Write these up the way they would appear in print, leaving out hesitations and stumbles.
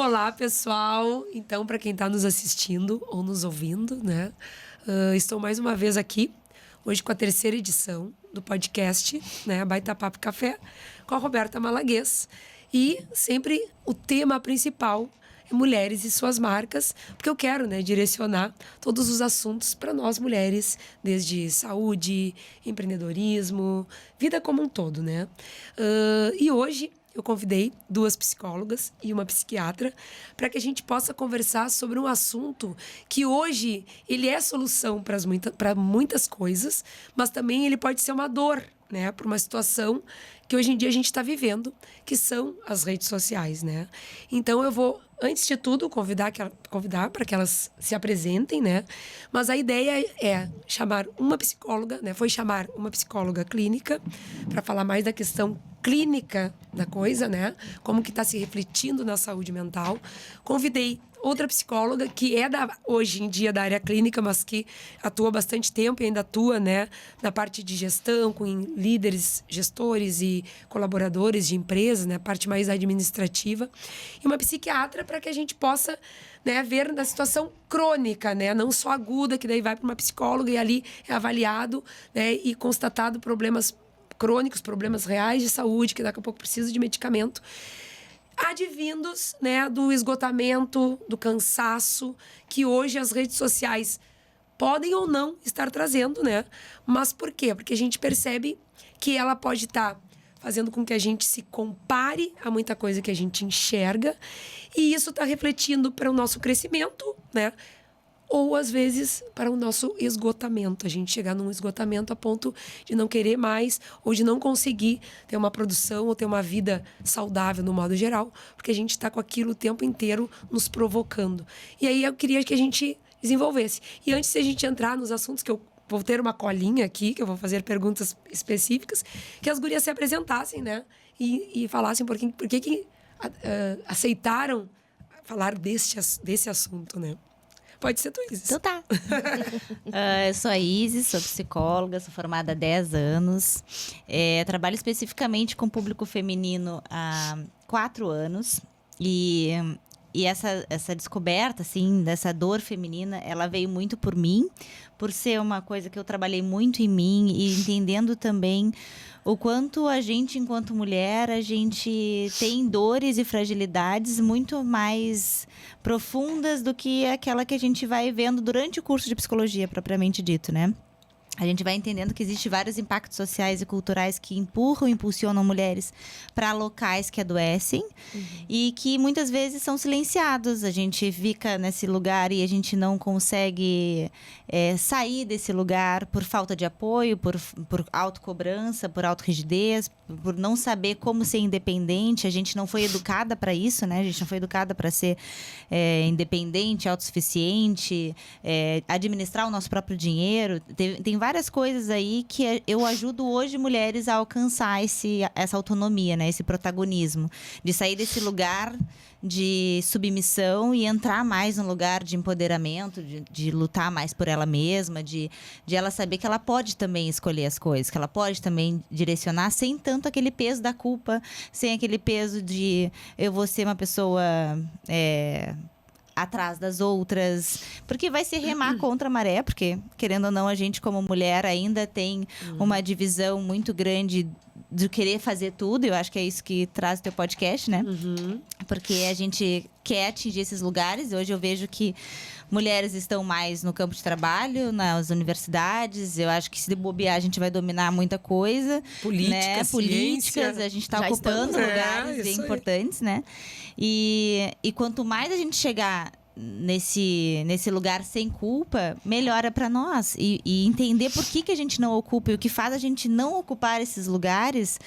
Olá, pessoal. Então, para quem está nos assistindo ou nos ouvindo, né? Estou mais uma vez aqui, hoje com a terceira edição do podcast, né? Baita Papo Café, com a Roberta Malaguês. E sempre o tema principal é mulheres e suas marcas, porque eu quero, né, direcionar todos os assuntos para nós mulheres, desde saúde, empreendedorismo, vida como um todo, né? E hoje eu convidei 2 psicólogas e uma psiquiatra para que a gente possa conversar sobre um assunto que hoje ele é solução para muitas coisas, mas também ele pode ser uma dor, né, para uma situação que hoje em dia a gente está vivendo, que são as redes sociais, né? Então eu vou, antes de tudo, convidar para que elas se apresentem, né? Mas a ideia é chamar uma psicóloga, né? Foi chamar uma psicóloga clínica para falar mais da questão clínica da coisa, né? Como que está se refletindo na saúde mental. Convidei outra psicóloga que é hoje em dia da área clínica, mas que atua bastante tempo e ainda atua, né, na parte de gestão, com líderes, gestores e colaboradores de empresas, né, a parte mais administrativa. E uma psiquiatra para que a gente possa, né, ver na situação crônica, né, não só aguda, que daí vai para uma psicóloga e ali é avaliado, né, e constatado problemas crônicos, problemas reais de saúde, que daqui a pouco precisa de medicamento, advindos, né, do esgotamento, do cansaço, que hoje as redes sociais podem ou não estar trazendo, né? Mas por quê? Porque a gente percebe que ela pode estar fazendo com que a gente se compare a muita coisa que a gente enxerga, e isso está refletindo para o nosso crescimento, né? Ou, às vezes, para o nosso esgotamento. A gente chegar num esgotamento a ponto de não querer mais ou de não conseguir ter uma produção ou ter uma vida saudável no modo geral, porque a gente está com aquilo o tempo inteiro nos provocando. E aí eu queria que a gente desenvolvesse. E antes de a gente entrar nos assuntos, que eu vou ter uma colinha aqui, que eu vou fazer perguntas específicas, que as gurias se apresentassem, né? E falassem por que aceitaram falar desse assunto, né? Pode ser tu, Isis. Então tá. Eu sou a Isis, sou psicóloga, sou formada há 10 anos. Trabalho especificamente com público feminino há 4 anos. E essa descoberta, assim, dessa dor feminina, ela veio muito por mim, por ser uma coisa que eu trabalhei muito em mim e entendendo também o quanto a gente, enquanto mulher, a gente tem dores e fragilidades muito mais profundas do que aquela que a gente vai vendo durante o curso de psicologia, propriamente dito, né? A gente vai entendendo que existem vários impactos sociais e culturais que empurram e impulsionam mulheres para locais que adoecem, e que muitas vezes são silenciados. A gente fica nesse lugar e a gente não consegue sair desse lugar por falta de apoio, por autocobrança, por autorrigidez, por não saber como ser independente. A gente não foi educada para isso, né? A gente não foi educada para ser independente, autossuficiente, administrar o nosso próprio dinheiro. Tem várias coisas aí que eu ajudo hoje mulheres a alcançar essa autonomia, né? Esse protagonismo, de sair desse lugar de submissão e entrar mais no lugar de empoderamento, de lutar mais por ela mesma, de ela saber que ela pode também escolher as coisas, que ela pode também direcionar sem tanto aquele peso da culpa, sem aquele peso de eu vou ser uma pessoa atrás das outras, porque vai se remar contra a maré, porque, querendo ou não, a gente como mulher ainda tem uma divisão muito grande de querer fazer tudo. Eu acho que é isso que traz o teu podcast, né? Porque a gente quer atingir esses lugares. Hoje eu vejo que mulheres estão mais no campo de trabalho, nas universidades. Eu acho que se bobear a gente vai dominar muita coisa. Políticas, a gente está ocupando lugares bem importantes, né? E quanto mais a gente chegar nesse lugar sem culpa, melhora para nós. E entender por que a gente não ocupa e o que faz a gente não ocupar esses lugares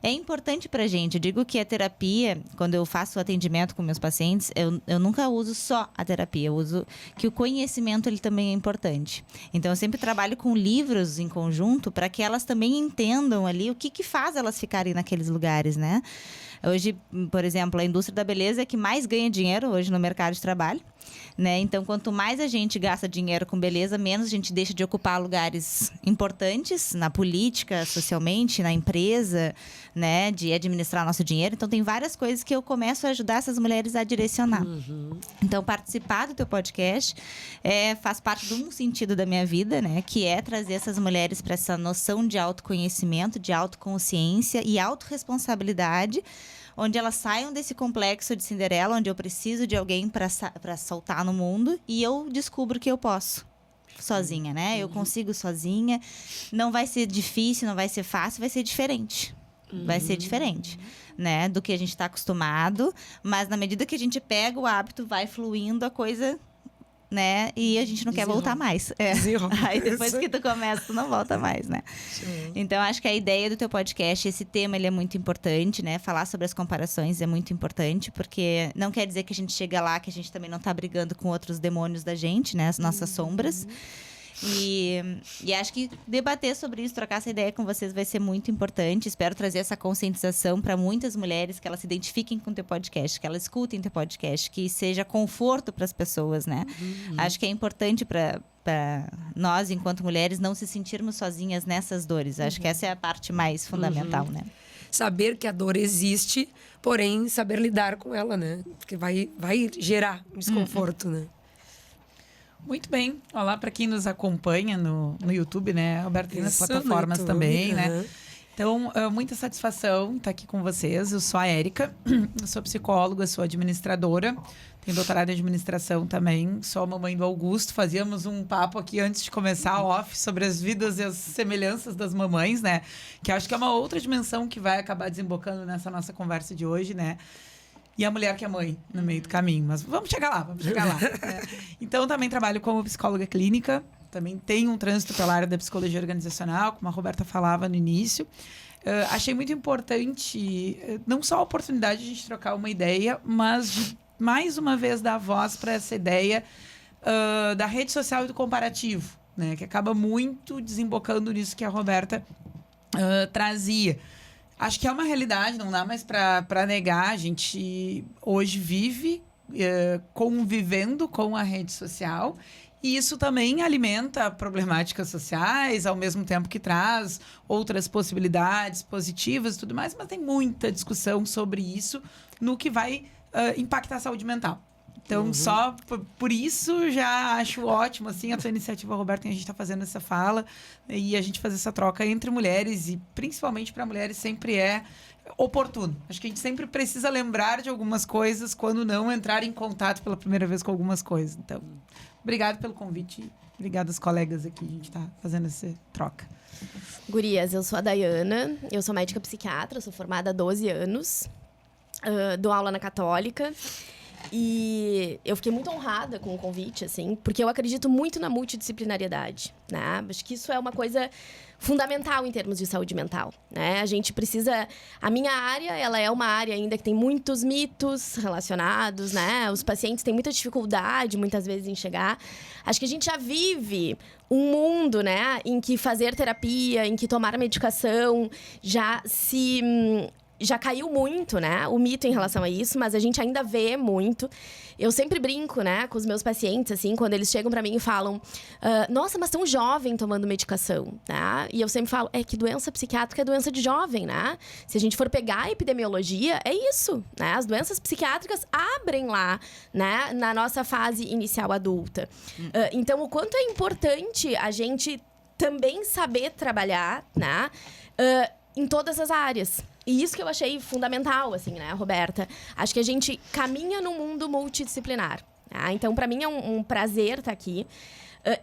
é importante pra gente. Eu digo que a terapia, quando eu faço o atendimento com meus pacientes, eu nunca uso só a terapia, eu uso que o conhecimento ele também é importante. Então eu sempre trabalho com livros em conjunto para que elas também entendam ali o que faz elas ficarem naqueles lugares, né? Hoje, por exemplo, a indústria da beleza é que mais ganha dinheiro hoje no mercado de trabalho. né? Então, quanto mais a gente gasta dinheiro com beleza, menos a gente deixa de ocupar lugares importantes na política, socialmente, na empresa, né? De administrar nosso dinheiro. Então, tem várias coisas que eu começo a ajudar essas mulheres a direcionar. Então, participar do teu podcast faz parte de um sentido da minha vida, né? Que é trazer essas mulheres para essa noção de autoconhecimento, de autoconsciência e autorresponsabilidade, onde elas saiam desse complexo de Cinderela, onde eu preciso de alguém para soltar no mundo, e eu descubro que eu posso sozinha, né? Eu consigo sozinha. Não vai ser difícil, não vai ser fácil, vai ser diferente. Vai ser diferente, né? Do que a gente está acostumado. Mas na medida que a gente pega o hábito, vai fluindo a coisa, né? E a gente não quer voltar mais. Aí depois que tu começa, tu não volta mais, né? Sim. Então, acho que a ideia do teu podcast, esse tema, ele é muito importante, né? Falar sobre as comparações é muito importante, porque não quer dizer que a gente chega lá, que a gente também não tá brigando com outros demônios da gente, né? As nossas sombras. E acho que debater sobre isso, trocar essa ideia com vocês vai ser muito importante. Espero trazer essa conscientização para muitas mulheres, que elas se identifiquem com o teu podcast, que elas escutem teu podcast, que seja conforto para as pessoas, né? Acho que é importante para nós, enquanto mulheres, não se sentirmos sozinhas nessas dores. Acho que essa é a parte mais fundamental, né? Saber que a dor existe, porém saber lidar com ela, né? Porque vai gerar um desconforto, né? Muito bem. Olá para quem nos acompanha no YouTube, né? Alberto, tem nas plataformas também, né? Então, muita satisfação estar aqui com vocês. Eu sou a Érica, eu sou psicóloga, sou administradora, tenho doutorado em administração também, sou a mamãe do Augusto. Fazíamos um papo aqui antes de começar off sobre as vidas e as semelhanças das mamães, né? Que acho que é uma outra dimensão que vai acabar desembocando nessa nossa conversa de hoje, né? E a mulher que é mãe, no meio do caminho. Mas vamos chegar lá. Então, também trabalho como psicóloga clínica. Também tenho um trânsito pela área da psicologia organizacional, como a Roberta falava no início. Achei muito importante, não só a oportunidade de a gente trocar uma ideia, mas de, mais uma vez, dar voz para essa ideia da rede social e do comparativo, né? Que acaba muito desembocando nisso que a Roberta trazia. Acho que é uma realidade, não dá mais para negar. A gente hoje vive convivendo com a rede social, e isso também alimenta problemáticas sociais, ao mesmo tempo que traz outras possibilidades positivas e tudo mais, mas tem muita discussão sobre isso no que vai impactar a saúde mental. Então, só por isso, já acho ótimo, assim, a tua iniciativa, Roberta, em a gente estar fazendo essa fala e a gente fazer essa troca entre mulheres, e principalmente para mulheres sempre é oportuno. Acho que a gente sempre precisa lembrar de algumas coisas quando não entrar em contato pela primeira vez com algumas coisas. Então, obrigado pelo convite, obrigado aos colegas aqui, a gente está fazendo essa troca. Gurias, eu sou a Dayana, eu sou médica psiquiatra, sou formada há 12 anos, dou aula na Católica. E eu fiquei muito honrada com o convite, assim, porque eu acredito muito na multidisciplinariedade, né? Acho que isso é uma coisa fundamental em termos de saúde mental, né? A gente precisa... A minha área, ela é uma área ainda que tem muitos mitos relacionados, né? Os pacientes têm muita dificuldade, muitas vezes, em chegar. Acho que a gente já vive um mundo, né? Em que fazer terapia, em que tomar medicação já caiu muito, né? O mito em relação a isso, mas a gente ainda vê muito. Eu sempre brinco, né, com os meus pacientes, assim, quando eles chegam pra mim e falam: nossa, mas tão jovem tomando medicação, né? E eu sempre falo, que doença psiquiátrica é doença de jovem, né? Se a gente for pegar a epidemiologia, é isso, né? As doenças psiquiátricas abrem lá, né, na nossa fase inicial adulta. Então, o quanto é importante a gente também saber trabalhar, né, em todas as áreas. E isso que eu achei fundamental, assim, né, Roberta? Acho que a gente caminha num mundo multidisciplinar. Tá? Então, para mim, é um prazer estar aqui.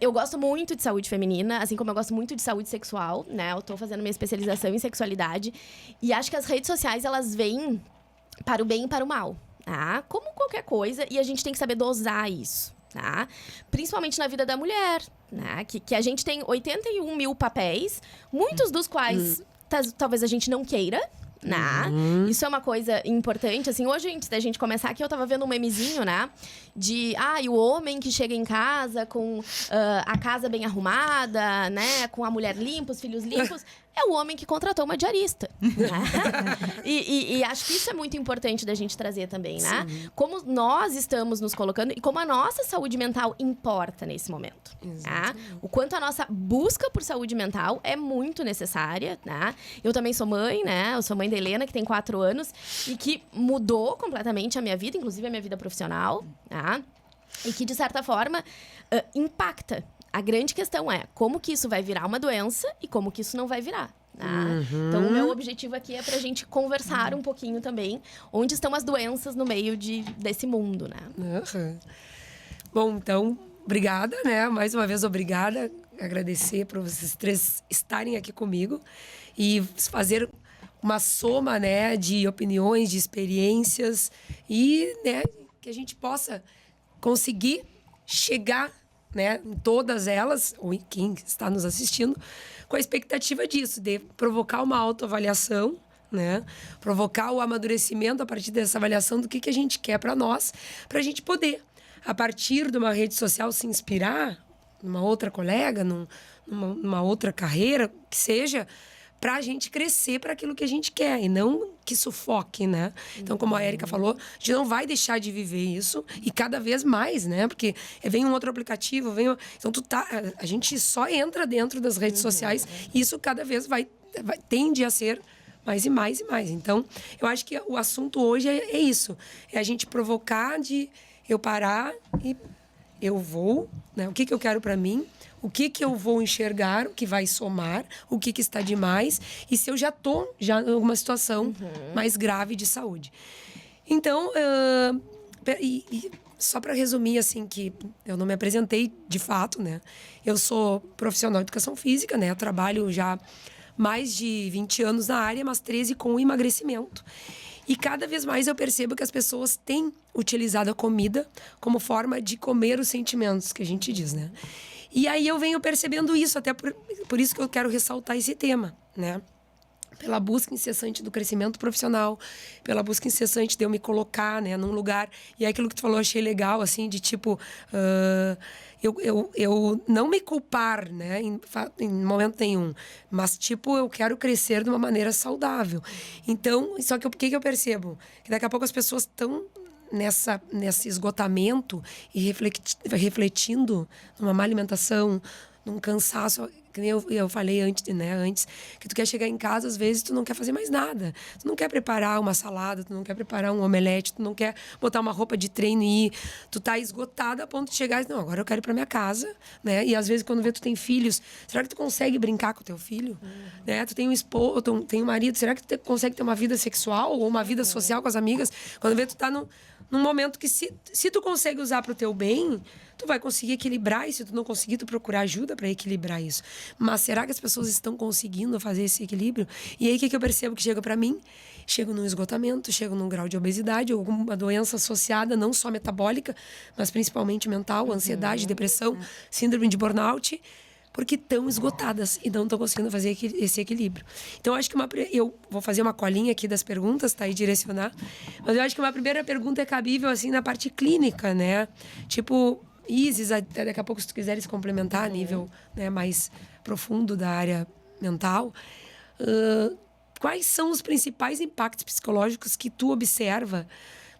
Eu gosto muito de saúde feminina, assim como eu gosto muito de saúde sexual, né? Eu tô fazendo minha especialização em sexualidade. E acho que as redes sociais, elas vêm para o bem e para o mal, tá? Como qualquer coisa, e a gente tem que saber dosar isso, tá? Principalmente na vida da mulher, né? Que a gente tem 81 mil papéis, muitos dos quais talvez a gente não queira, né? Isso é uma coisa importante. Assim, hoje, antes da gente começar aqui, eu tava vendo um memezinho, né? E o homem que chega em casa com a casa bem arrumada, né? Com a mulher limpa, os filhos limpos. é o homem que contratou uma diarista. e acho que isso é muito importante da gente trazer também, né? Sim. Como nós estamos nos colocando e como a nossa saúde mental importa nesse momento. Tá? O quanto a nossa busca por saúde mental é muito necessária, né? Eu também sou mãe, né? Eu sou mãe da Helena, que tem 4 anos e que mudou completamente a minha vida, inclusive a minha vida profissional, tá? E que, de certa forma, impacta. A grande questão é como que isso vai virar uma doença e como que isso não vai virar. Tá? Então, o meu objetivo aqui é pra gente conversar um pouquinho também onde estão as doenças no meio desse mundo, né? Bom, então, obrigada, né? Mais uma vez, obrigada. Agradecer por vocês 3 estarem aqui comigo e fazer uma soma, né, de opiniões, de experiências e, né, que a gente possa conseguir chegar, né, em todas elas, ou em quem está nos assistindo, com a expectativa disso, de provocar uma autoavaliação, né, provocar o amadurecimento a partir dessa avaliação do que a gente quer para nós, para a gente poder, a partir de uma rede social, se inspirar numa outra colega, numa outra carreira, que seja, para a gente crescer para aquilo que a gente quer e não que sufoque, né? Então, como a Érica falou, a gente não vai deixar de viver isso e cada vez mais, né? Porque vem um outro aplicativo, então a gente só entra dentro das redes sociais e isso cada vez tende a ser mais e mais e mais. Então, eu acho que o assunto hoje é isso, é a gente provocar de eu parar e eu vou, né? O que eu quero para mim? O que eu vou enxergar, o que vai somar, o que está demais e se eu já estou em alguma situação mais grave de saúde. Então, só para resumir, assim, que eu não me apresentei de fato, né? Eu sou profissional de educação física, né? Eu trabalho já mais de 20 anos na área, mas 13 com emagrecimento. E cada vez mais eu percebo que as pessoas têm utilizado a comida como forma de comer os sentimentos, que a gente diz, né? E aí eu venho percebendo isso, até por isso que eu quero ressaltar esse tema, né? Pela busca incessante do crescimento profissional, pela busca incessante de eu me colocar, né, num lugar. E é aquilo que tu falou, eu achei legal, assim, de tipo... eu não me culpar, né, em momento nenhum. Mas, tipo, eu quero crescer de uma maneira saudável. Então, só que o que eu percebo? Que daqui a pouco as pessoas estão nesse esgotamento e refletindo numa má alimentação, num cansaço, que nem eu falei antes, que tu quer chegar em casa, às vezes tu não quer fazer mais nada. Tu não quer preparar uma salada, tu não quer preparar um omelete, tu não quer botar uma roupa de treino e ir. Tu tá esgotada a ponto de chegar e não, agora eu quero ir pra minha casa, né? E às vezes quando vê tu tem filhos, será que tu consegue brincar com o teu filho? Né? Tu tem um esposo, tem um marido, será que tu consegue ter uma vida sexual ou uma vida social com as amigas? Quando vê tu tá num momento que se tu consegue usar pro teu bem, tu vai conseguir equilibrar, e se tu não conseguir, tu procurar ajuda para equilibrar isso. Mas será que as pessoas estão conseguindo fazer esse equilíbrio? E aí, o que eu percebo que chega para mim? Chego num esgotamento, chego num grau de obesidade, ou alguma doença associada, não só metabólica, mas principalmente mental, ansiedade, depressão, síndrome de burnout, porque estão esgotadas e não estão conseguindo fazer esse equilíbrio. Então, acho que eu vou fazer uma colinha aqui das perguntas, tá? E direcionar. Mas eu acho que uma primeira pergunta é cabível, assim, na parte clínica, né? Tipo, Isis, até daqui a pouco, se tu quiseres complementar a nível, né, mais profundo da área mental, quais são os principais impactos psicológicos que tu observa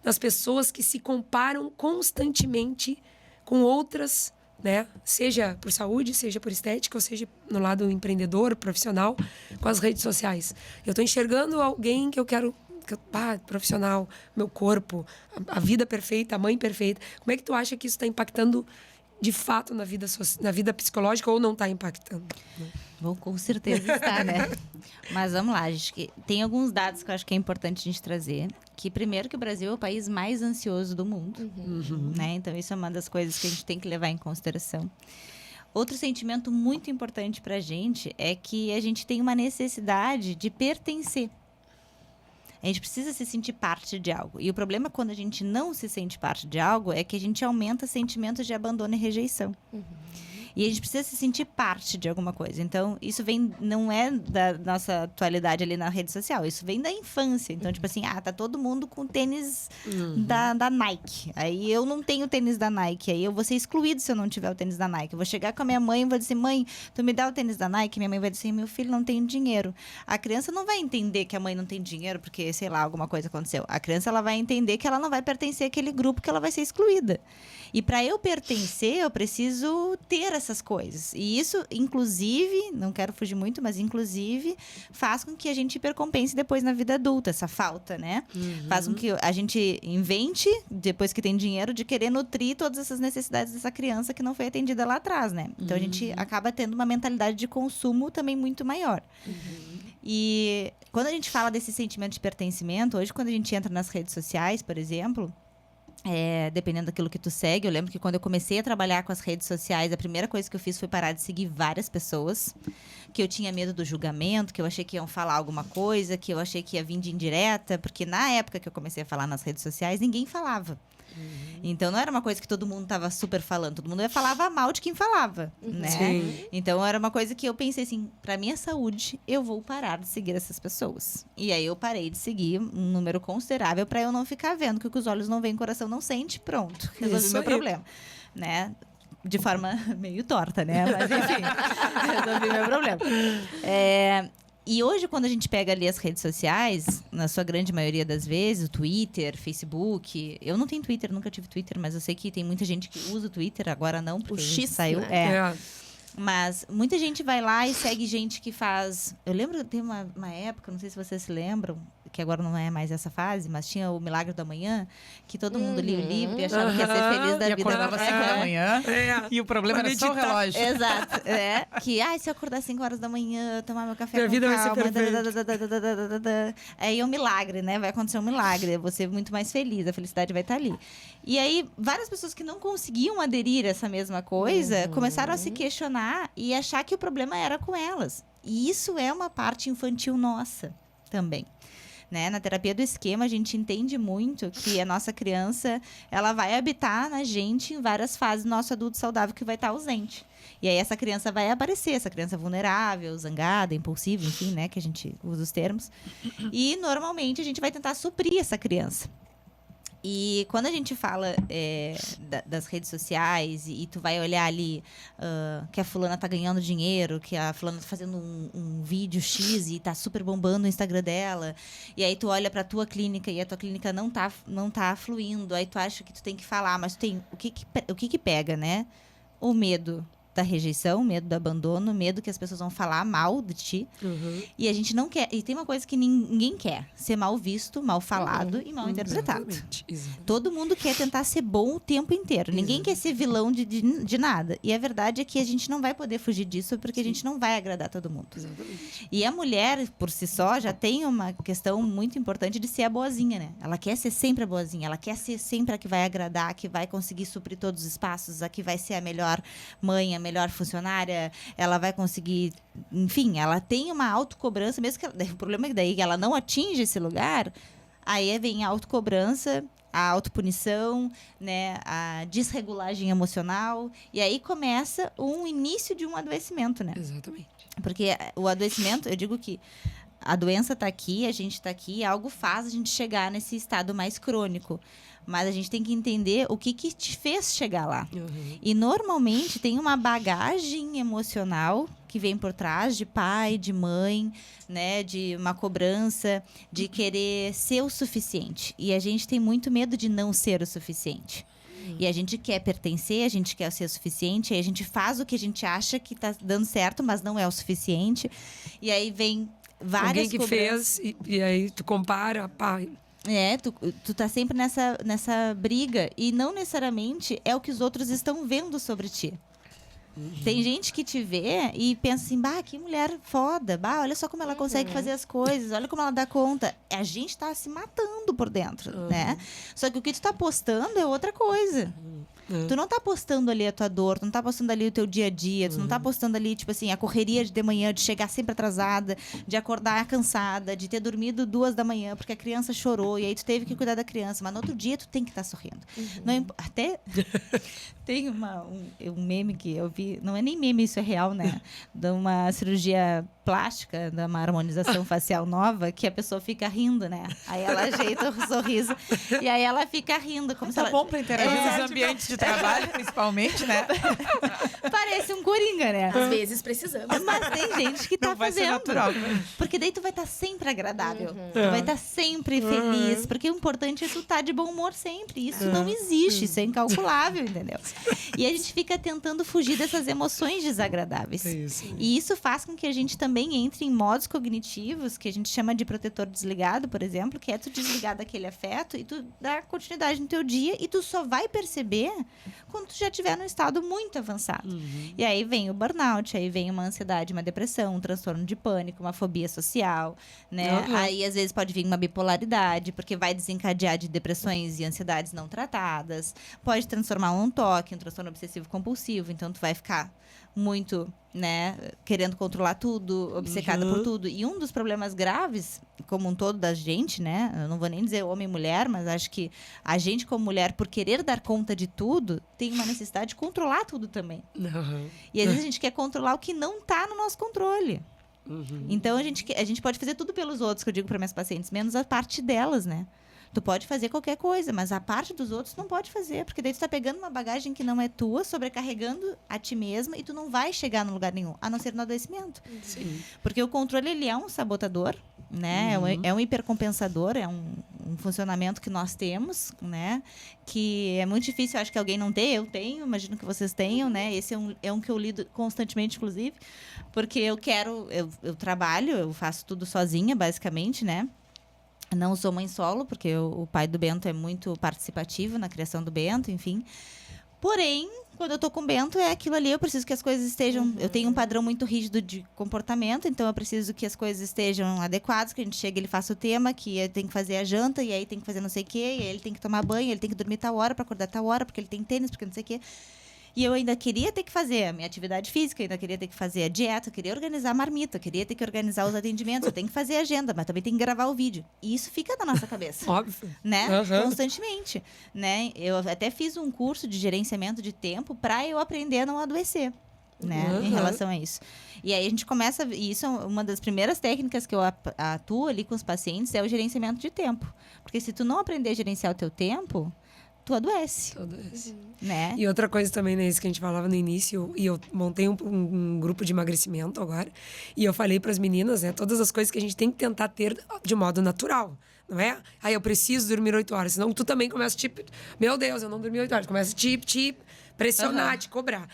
nas pessoas que se comparam constantemente com outras, né? Seja por saúde, seja por estética, ou seja no lado empreendedor, profissional, com as redes sociais. Eu estou enxergando alguém que eu quero... profissional, meu corpo, a vida perfeita, a mãe perfeita. Como é que tu acha que isso está impactando de fato na vida psicológica ou não está impactando? Bom, com certeza está, né? Mas vamos lá, gente. Tem alguns dados que eu acho que é importante a gente trazer. Que primeiro que o Brasil é o país mais ansioso do mundo. Né? Então isso é uma das coisas que a gente tem que levar em consideração. Outro sentimento muito importante para a gente é que a gente tem uma necessidade de pertencer. A gente precisa se sentir parte de algo. E o problema quando a gente não se sente parte de algo é que a gente aumenta sentimentos de abandono e rejeição. E a gente precisa se sentir parte de alguma coisa. Então, isso não é da nossa atualidade ali na rede social, isso vem da infância. Então, tipo assim, tá todo mundo com tênis da Nike. Aí eu não tenho tênis da Nike, aí eu vou ser excluído se eu não tiver o tênis da Nike. Eu vou chegar com a minha mãe e vou dizer, mãe, tu me dá o tênis da Nike? Minha mãe vai dizer, meu filho não tem dinheiro. A criança não vai entender que a mãe não tem dinheiro porque, sei lá, alguma coisa aconteceu. A criança, ela vai entender que ela não vai pertencer àquele grupo, que ela vai ser excluída. E para eu pertencer, eu preciso ter essas coisas. E isso, inclusive, não quero fugir muito, mas inclusive faz com que a gente hipercompense depois na vida adulta, essa falta, né? Faz com que a gente invente, depois que tem dinheiro, de querer nutrir todas essas necessidades dessa criança que não foi atendida lá atrás, né? Então a gente acaba tendo uma mentalidade de consumo também muito maior. E quando a gente fala desse sentimento de pertencimento, hoje quando a gente entra nas redes sociais, por exemplo, dependendo daquilo que tu segue, eu lembro que quando eu comecei a trabalhar com as redes sociais, a primeira coisa que eu fiz foi parar de seguir várias pessoas, que eu tinha medo do julgamento, que eu achei que iam falar alguma coisa, que eu achei que ia vir de indireta, porque na época que eu comecei a falar nas redes sociais, ninguém falava. Então não era uma coisa que todo mundo estava super falando, todo mundo falava mal de quem falava, né? Sim. Então era uma coisa que eu pensei assim, para minha saúde, eu vou parar de seguir essas pessoas. E aí eu parei de seguir um número considerável para eu não ficar vendo que o que os olhos não veem, o coração não sente, pronto, resolvi o meu problema, né? De forma meio torta, né? Mas enfim, resolvi o meu problema. E hoje, quando a gente pega ali as redes sociais, na sua grande maioria das vezes, o Twitter, Facebook... Eu não tenho Twitter, nunca tive Twitter, mas eu sei que tem muita gente que usa o Twitter, agora não, porque O X saiu. né? Mas muita gente vai lá e segue gente que faz... Eu lembro, tem uma época, não sei se vocês se lembram, que agora não é mais essa fase, mas tinha o Milagre da Manhã, que todo mundo lia o livro e achava que ia ser feliz da E vida. acordava 5 da manhã. E o problema era só o relógio. Exato. Que, se eu acordar 5 horas da manhã, tomar meu café Minha com vida vai ser calma... perfeita. Aí é um milagre, né? Vai acontecer um milagre. Eu vou ser muito mais feliz. A felicidade vai estar ali. E aí, várias pessoas que não conseguiam aderir a essa mesma coisa, começaram a se questionar e achar que o problema era com elas. E isso é uma parte infantil nossa também. Né? Na terapia do esquema, a gente entende muito que a nossa criança, ela vai habitar na gente em várias fases do nosso adulto saudável que vai estar ausente. E aí essa criança vai aparecer, essa criança vulnerável, zangada, impulsiva, enfim, né? Que a gente usa os termos. E normalmente a gente vai tentar suprir essa criança. E quando a gente fala das redes sociais e tu vai olhar ali que a fulana tá ganhando dinheiro, que a fulana tá fazendo um vídeo X e tá super bombando no Instagram dela, e aí tu olha pra tua clínica e a tua clínica não tá fluindo, aí tu acha que tu tem que falar, mas tu tem o que pega, né? O medo da rejeição, medo do abandono, medo que as pessoas vão falar mal de ti. E a gente não quer. E tem uma coisa que ninguém quer: ser mal visto, mal falado e mal interpretado. Exatamente. Todo mundo quer tentar ser bom o tempo inteiro. Ninguém quer ser vilão de nada. E a verdade é que a gente não vai poder fugir disso porque a gente não vai agradar todo mundo. Exatamente. E a mulher, por si só, já tem uma questão muito importante de ser a boazinha, né? Ela quer ser sempre a boazinha. Ela quer ser sempre a que vai agradar, a que vai conseguir suprir todos os espaços, a que vai ser a melhor mãe, a melhor funcionária. Ela vai conseguir... Enfim, ela tem uma autocobrança, mesmo que o problema é que daí ela não atinge esse lugar, aí vem a autocobrança, a autopunição, né, a desregulagem emocional, e aí começa um início de um adoecimento, né? Exatamente. Porque o adoecimento, eu digo que a doença está aqui, a gente está aqui, algo faz a gente chegar nesse estado mais crônico. Mas a gente tem que entender o que te fez chegar lá. E normalmente tem uma bagagem emocional que vem por trás de pai, de mãe, né, de uma cobrança, de querer ser o suficiente. E a gente tem muito medo de não ser o suficiente. E a gente quer pertencer, a gente quer ser o suficiente, aí a gente faz o que a gente acha que está dando certo, mas não é o suficiente. E aí vem várias Alguém que cobranças. fez, e aí tu compara, pá. Tu tá sempre nessa briga. E não necessariamente é o que os outros estão vendo sobre ti. Tem gente que te vê e pensa assim, que mulher foda, olha só como ela consegue fazer as coisas, olha como ela dá conta. A gente tá se matando por dentro, né? Só que o que tu tá postando é outra coisa. Tu não tá postando ali a tua dor, tu não tá postando ali o teu dia a dia, tu não tá postando ali, tipo assim, a correria de manhã, de chegar sempre atrasada, de acordar cansada, de ter dormido 2 da manhã porque a criança chorou e aí tu teve que cuidar da criança, mas no outro dia tu tem que estar sorrindo. Não, até tem um meme que eu vi, não é nem meme, isso é real, né? De uma cirurgia plástica, de uma harmonização facial nova, que a pessoa fica rindo, né? Aí ela ajeita o sorriso e aí ela fica rindo, como se Tá ela... bom pra interagir nos ambientes de trabalho, principalmente, né? Parece um coringa, né? Às vezes precisamos. Mas tem gente que tá Não vai ser fazendo. natural. Porque daí tu vai estar sempre agradável. Tu vai estar sempre feliz. Porque o importante é tu estar de bom humor sempre. Isso não existe, isso é incalculável, entendeu? E a gente fica tentando fugir dessas emoções desagradáveis. É isso. E isso faz com que a gente também entre em modos cognitivos, que a gente chama de protetor desligado, por exemplo, que é tu desligar daquele afeto e tu dar continuidade no teu dia e tu só vai perceber quando tu já estiver num estado muito avançado. E aí vem o burnout, aí vem uma ansiedade, uma depressão, um transtorno de pânico, uma fobia social, né? Aí às vezes pode vir uma bipolaridade, porque vai desencadear de depressões e ansiedades não tratadas, pode transformar um TOC, um transtorno obsessivo compulsivo, então tu vai ficar muito, né, querendo controlar tudo, obcecada por tudo. E um dos problemas graves, como um todo da gente, né, eu não vou nem dizer homem e mulher, mas acho que a gente como mulher, por querer dar conta de tudo, tem uma necessidade de controlar tudo também. E às vezes a gente quer controlar o que não está no nosso controle. Então a gente pode fazer tudo pelos outros, que eu digo para minhas pacientes, menos a parte delas, né? Tu pode fazer qualquer coisa, mas a parte dos outros não pode fazer, porque daí tu tá pegando uma bagagem que não é tua, sobrecarregando a ti mesma e tu não vai chegar num lugar nenhum, a não ser no adoecimento. Sim. Porque o controle, ele é um sabotador, né? É um hipercompensador, é um funcionamento que nós temos, né? Que é muito difícil, eu acho que alguém não tem, eu tenho, imagino que vocês tenham, né? Esse é um que eu lido constantemente, inclusive, porque eu trabalho, eu faço tudo sozinha, basicamente, né? Não sou mãe solo, porque o pai do Bento é muito participativo na criação do Bento, enfim. Porém, quando eu tô com o Bento, é aquilo ali, eu preciso que as coisas estejam... Eu tenho um padrão muito rígido de comportamento, então eu preciso que as coisas estejam adequadas, que a gente chegue, ele faça o tema, que ele tem que fazer a janta, e aí tem que fazer não sei o quê, e aí ele tem que tomar banho, ele tem que dormir tal hora para acordar tal hora, porque ele tem tênis, porque não sei o quê. E eu ainda queria ter que fazer a minha atividade física, ainda queria ter que fazer a dieta, eu queria organizar a marmita, eu queria ter que organizar os atendimentos, eu tenho que fazer a agenda, mas também tem que gravar o vídeo. E isso fica na nossa cabeça. Óbvio. Né? Constantemente. Né? Eu até fiz um curso de gerenciamento de tempo para eu aprender a não adoecer. Né? Em relação a isso. E aí a gente começa... E isso é uma das primeiras técnicas que eu atuo ali com os pacientes, é o gerenciamento de tempo. Porque se tu não aprender a gerenciar o teu tempo, tu adoece. Né? E outra coisa também, né, isso que a gente falava no início, e eu montei um grupo de emagrecimento agora, e eu falei para as meninas, né, todas as coisas que a gente tem que tentar ter de modo natural, não é? Aí eu preciso dormir 8 horas, senão tu também começa, tipo, meu Deus, eu não dormi 8 horas, começa te pressionar, te cobrar.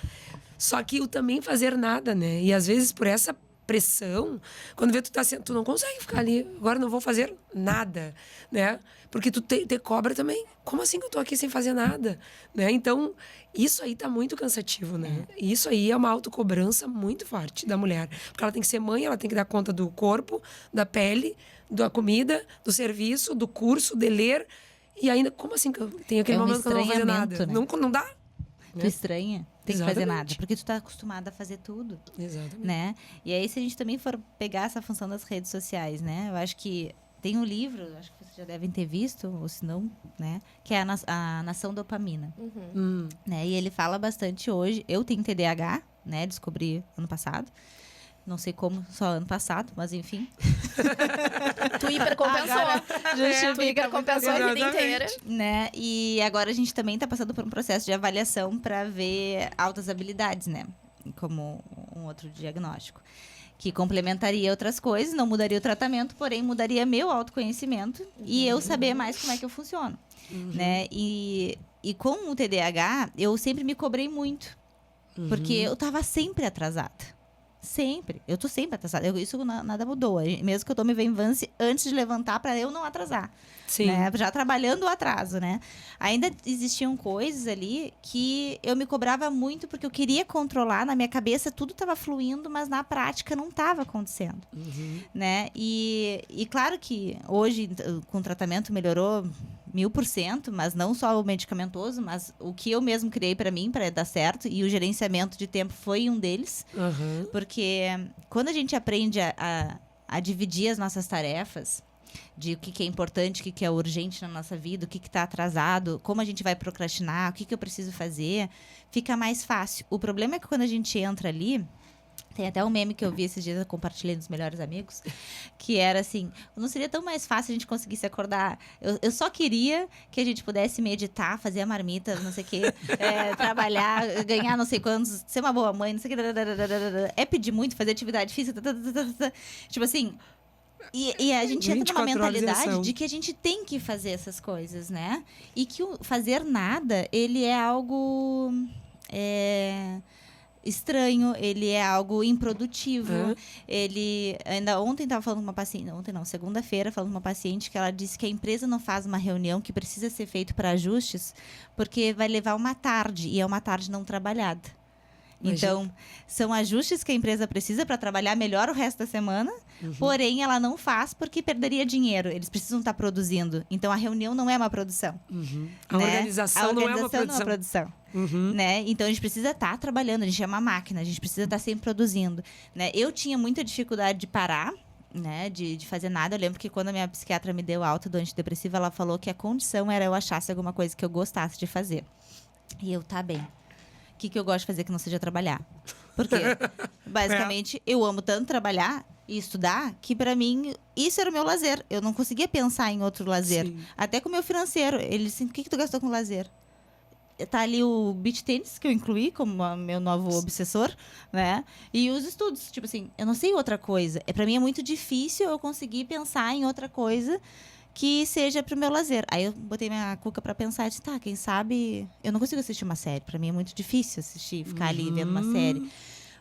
Só que o também fazer nada, né, e às vezes por essa pressão, quando vê tu não consegue ficar ali, agora não vou fazer nada, né? Porque tu te cobra também. Como assim que eu tô aqui sem fazer nada? Né? Então, isso aí tá muito cansativo, né? E isso aí é uma autocobrança muito forte da mulher. Porque ela tem que ser mãe, ela tem que dar conta do corpo, da pele, da comida, do serviço, do curso, de ler. E ainda, como assim que eu tenho aquele momento que eu não vou fazer nada? Né? Não dá. Tu estranha. Tem que fazer nada, porque tu tá acostumada a fazer tudo. Exatamente. Né? E aí, se a gente também for pegar essa função das redes sociais, né? Eu acho que tem um livro, acho que vocês já devem ter visto, ou se não, né? Que é a Nação Dopamina. Né? E ele fala bastante hoje. Eu tenho TDAH, né? Descobri ano passado. Não sei como, só ano passado, mas enfim. Tu hipercompensou. Tu hipercompensou a vida inteira. Né? E agora a gente também está passando por um processo de avaliação para ver altas habilidades, né? Como um outro diagnóstico. Que complementaria outras coisas, não mudaria o tratamento, porém mudaria meu autoconhecimento e eu saber mais como é que eu funciono. Né? E com o TDAH, eu sempre me cobrei muito. Porque eu estava sempre atrasada. Sempre. Eu tô sempre atrasada. Isso nada mudou. Mesmo que eu tome Venvance antes de levantar para eu não atrasar. Sim. Né? Já trabalhando o atraso, né? Ainda existiam coisas ali que eu me cobrava muito porque eu queria controlar. Na minha cabeça tudo estava fluindo, mas na prática não estava acontecendo. Né? E claro que hoje com o tratamento melhorou 1000%, mas não só o medicamentoso, mas o que eu mesmo criei para mim, para dar certo, e o gerenciamento de tempo foi um deles. Porque quando a gente aprende a dividir as nossas tarefas, de o que é importante, o que é urgente na nossa vida, o que está atrasado, como a gente vai procrastinar, o que eu preciso fazer, fica mais fácil. O problema é que quando a gente entra ali, tem até um meme que eu vi esses dias, eu compartilhei nos melhores amigos, que era assim, não seria tão mais fácil a gente conseguisse acordar? Eu só queria que a gente pudesse meditar, fazer a marmita, não sei o quê, trabalhar, ganhar não sei quantos, ser uma boa mãe, não sei o quê, é pedir muito, fazer atividade física, tipo assim... E a gente entra numa mentalidade de que a gente tem que fazer essas coisas, né? E que o fazer nada, ele é algo estranho, ele é algo improdutivo. Ele ainda ontem estava falando com uma paciente, segunda-feira, falando com uma paciente que ela disse que a empresa não faz uma reunião que precisa ser feito para ajustes, porque vai levar uma tarde, e é uma tarde não trabalhada. Então, são ajustes que a empresa precisa para trabalhar melhor o resto da semana, porém, ela não faz porque perderia dinheiro. Eles precisam estar produzindo. Então, a reunião não é uma produção. A organização não é uma produção. Né? Então, a gente precisa estar trabalhando. A gente é uma máquina. A gente precisa estar sempre produzindo. Né? Eu tinha muita dificuldade de parar, né? De fazer nada. Eu lembro que quando a minha psiquiatra me deu alta do antidepressivo, ela falou que a condição era eu achasse alguma coisa que eu gostasse de fazer. E eu, tá bem. O que eu gosto de fazer que não seja trabalhar? Porque, basicamente, eu amo tanto trabalhar e estudar que, para mim, isso era o meu lazer. Eu não conseguia pensar em outro lazer. Sim. Até com o meu financeiro. Ele disse, o que tu gastou com lazer? Tá ali o beach tennis, que eu incluí como meu novo obsessor, né? E os estudos. Tipo assim, eu não sei outra coisa. Para mim é muito difícil eu conseguir pensar em outra coisa que seja pro meu lazer. Aí eu botei minha cuca pra pensar e disse, tá, quem sabe... Eu não consigo assistir uma série. Pra mim é muito difícil assistir, ficar ali vendo uma série.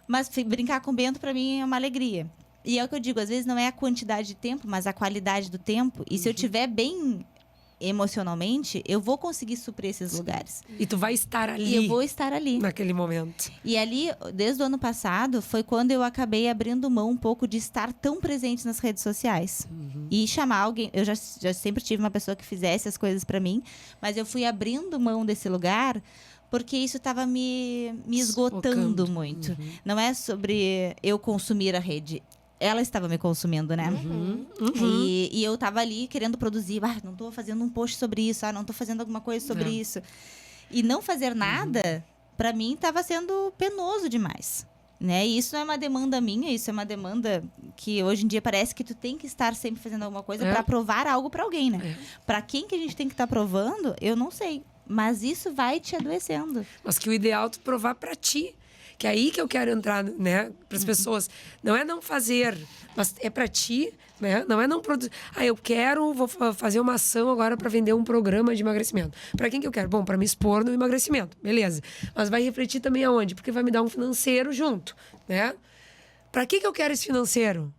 Mas brincar com o Bento, pra mim, é uma alegria. E é o que eu digo, às vezes não é a quantidade de tempo, mas a qualidade do tempo. E se eu estiver bem emocionalmente, eu vou conseguir suprir esses lugares. E tu vai estar ali. E eu vou estar ali. Naquele momento. E ali, desde o ano passado, foi quando eu acabei abrindo mão um pouco de estar tão presente nas redes sociais. E chamar alguém... Eu já sempre tive uma pessoa que fizesse as coisas pra mim, mas eu fui abrindo mão desse lugar porque isso estava me esgotando muito. Não é sobre eu consumir a rede. Ela estava me consumindo, né? E eu estava ali querendo produzir. Não estou fazendo um post sobre isso. Não estou fazendo alguma coisa sobre isso. E não fazer nada, para mim, estava sendo penoso demais. Né? E isso não é uma demanda minha. Isso é uma demanda que, hoje em dia, parece que tu tem que estar sempre fazendo alguma coisa para provar algo para alguém, né? Para quem que a gente tem que estar provando, eu não sei. Mas isso vai te adoecendo. Mas que o ideal é tu provar para ti. Que é aí que eu quero entrar, né, para as pessoas. Não é não fazer, mas é para ti, né? Não é não produzir. Vou fazer uma ação agora para vender um programa de emagrecimento. Para quem que eu quero? Bom, para me expor no emagrecimento, beleza. Mas vai refletir também aonde? Porque vai me dar um financeiro junto, né? Para que eu quero esse financeiro?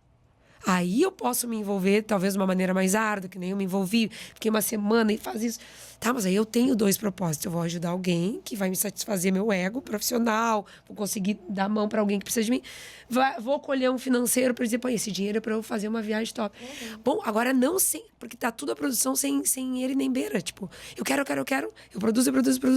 Aí eu posso me envolver, talvez de uma maneira mais árdua, que nem eu me envolvi, fiquei uma semana e faz isso. Tá, mas aí eu tenho 2 propósitos. Eu vou ajudar alguém que vai me satisfazer meu ego profissional, vou conseguir dar mão para alguém que precisa de mim. Vou colher um financeiro para dizer, pô, esse dinheiro é para eu fazer uma viagem top. Bom, agora não sem, porque tá tudo a produção sem ele nem beira. Tipo, eu quero. Eu produzo,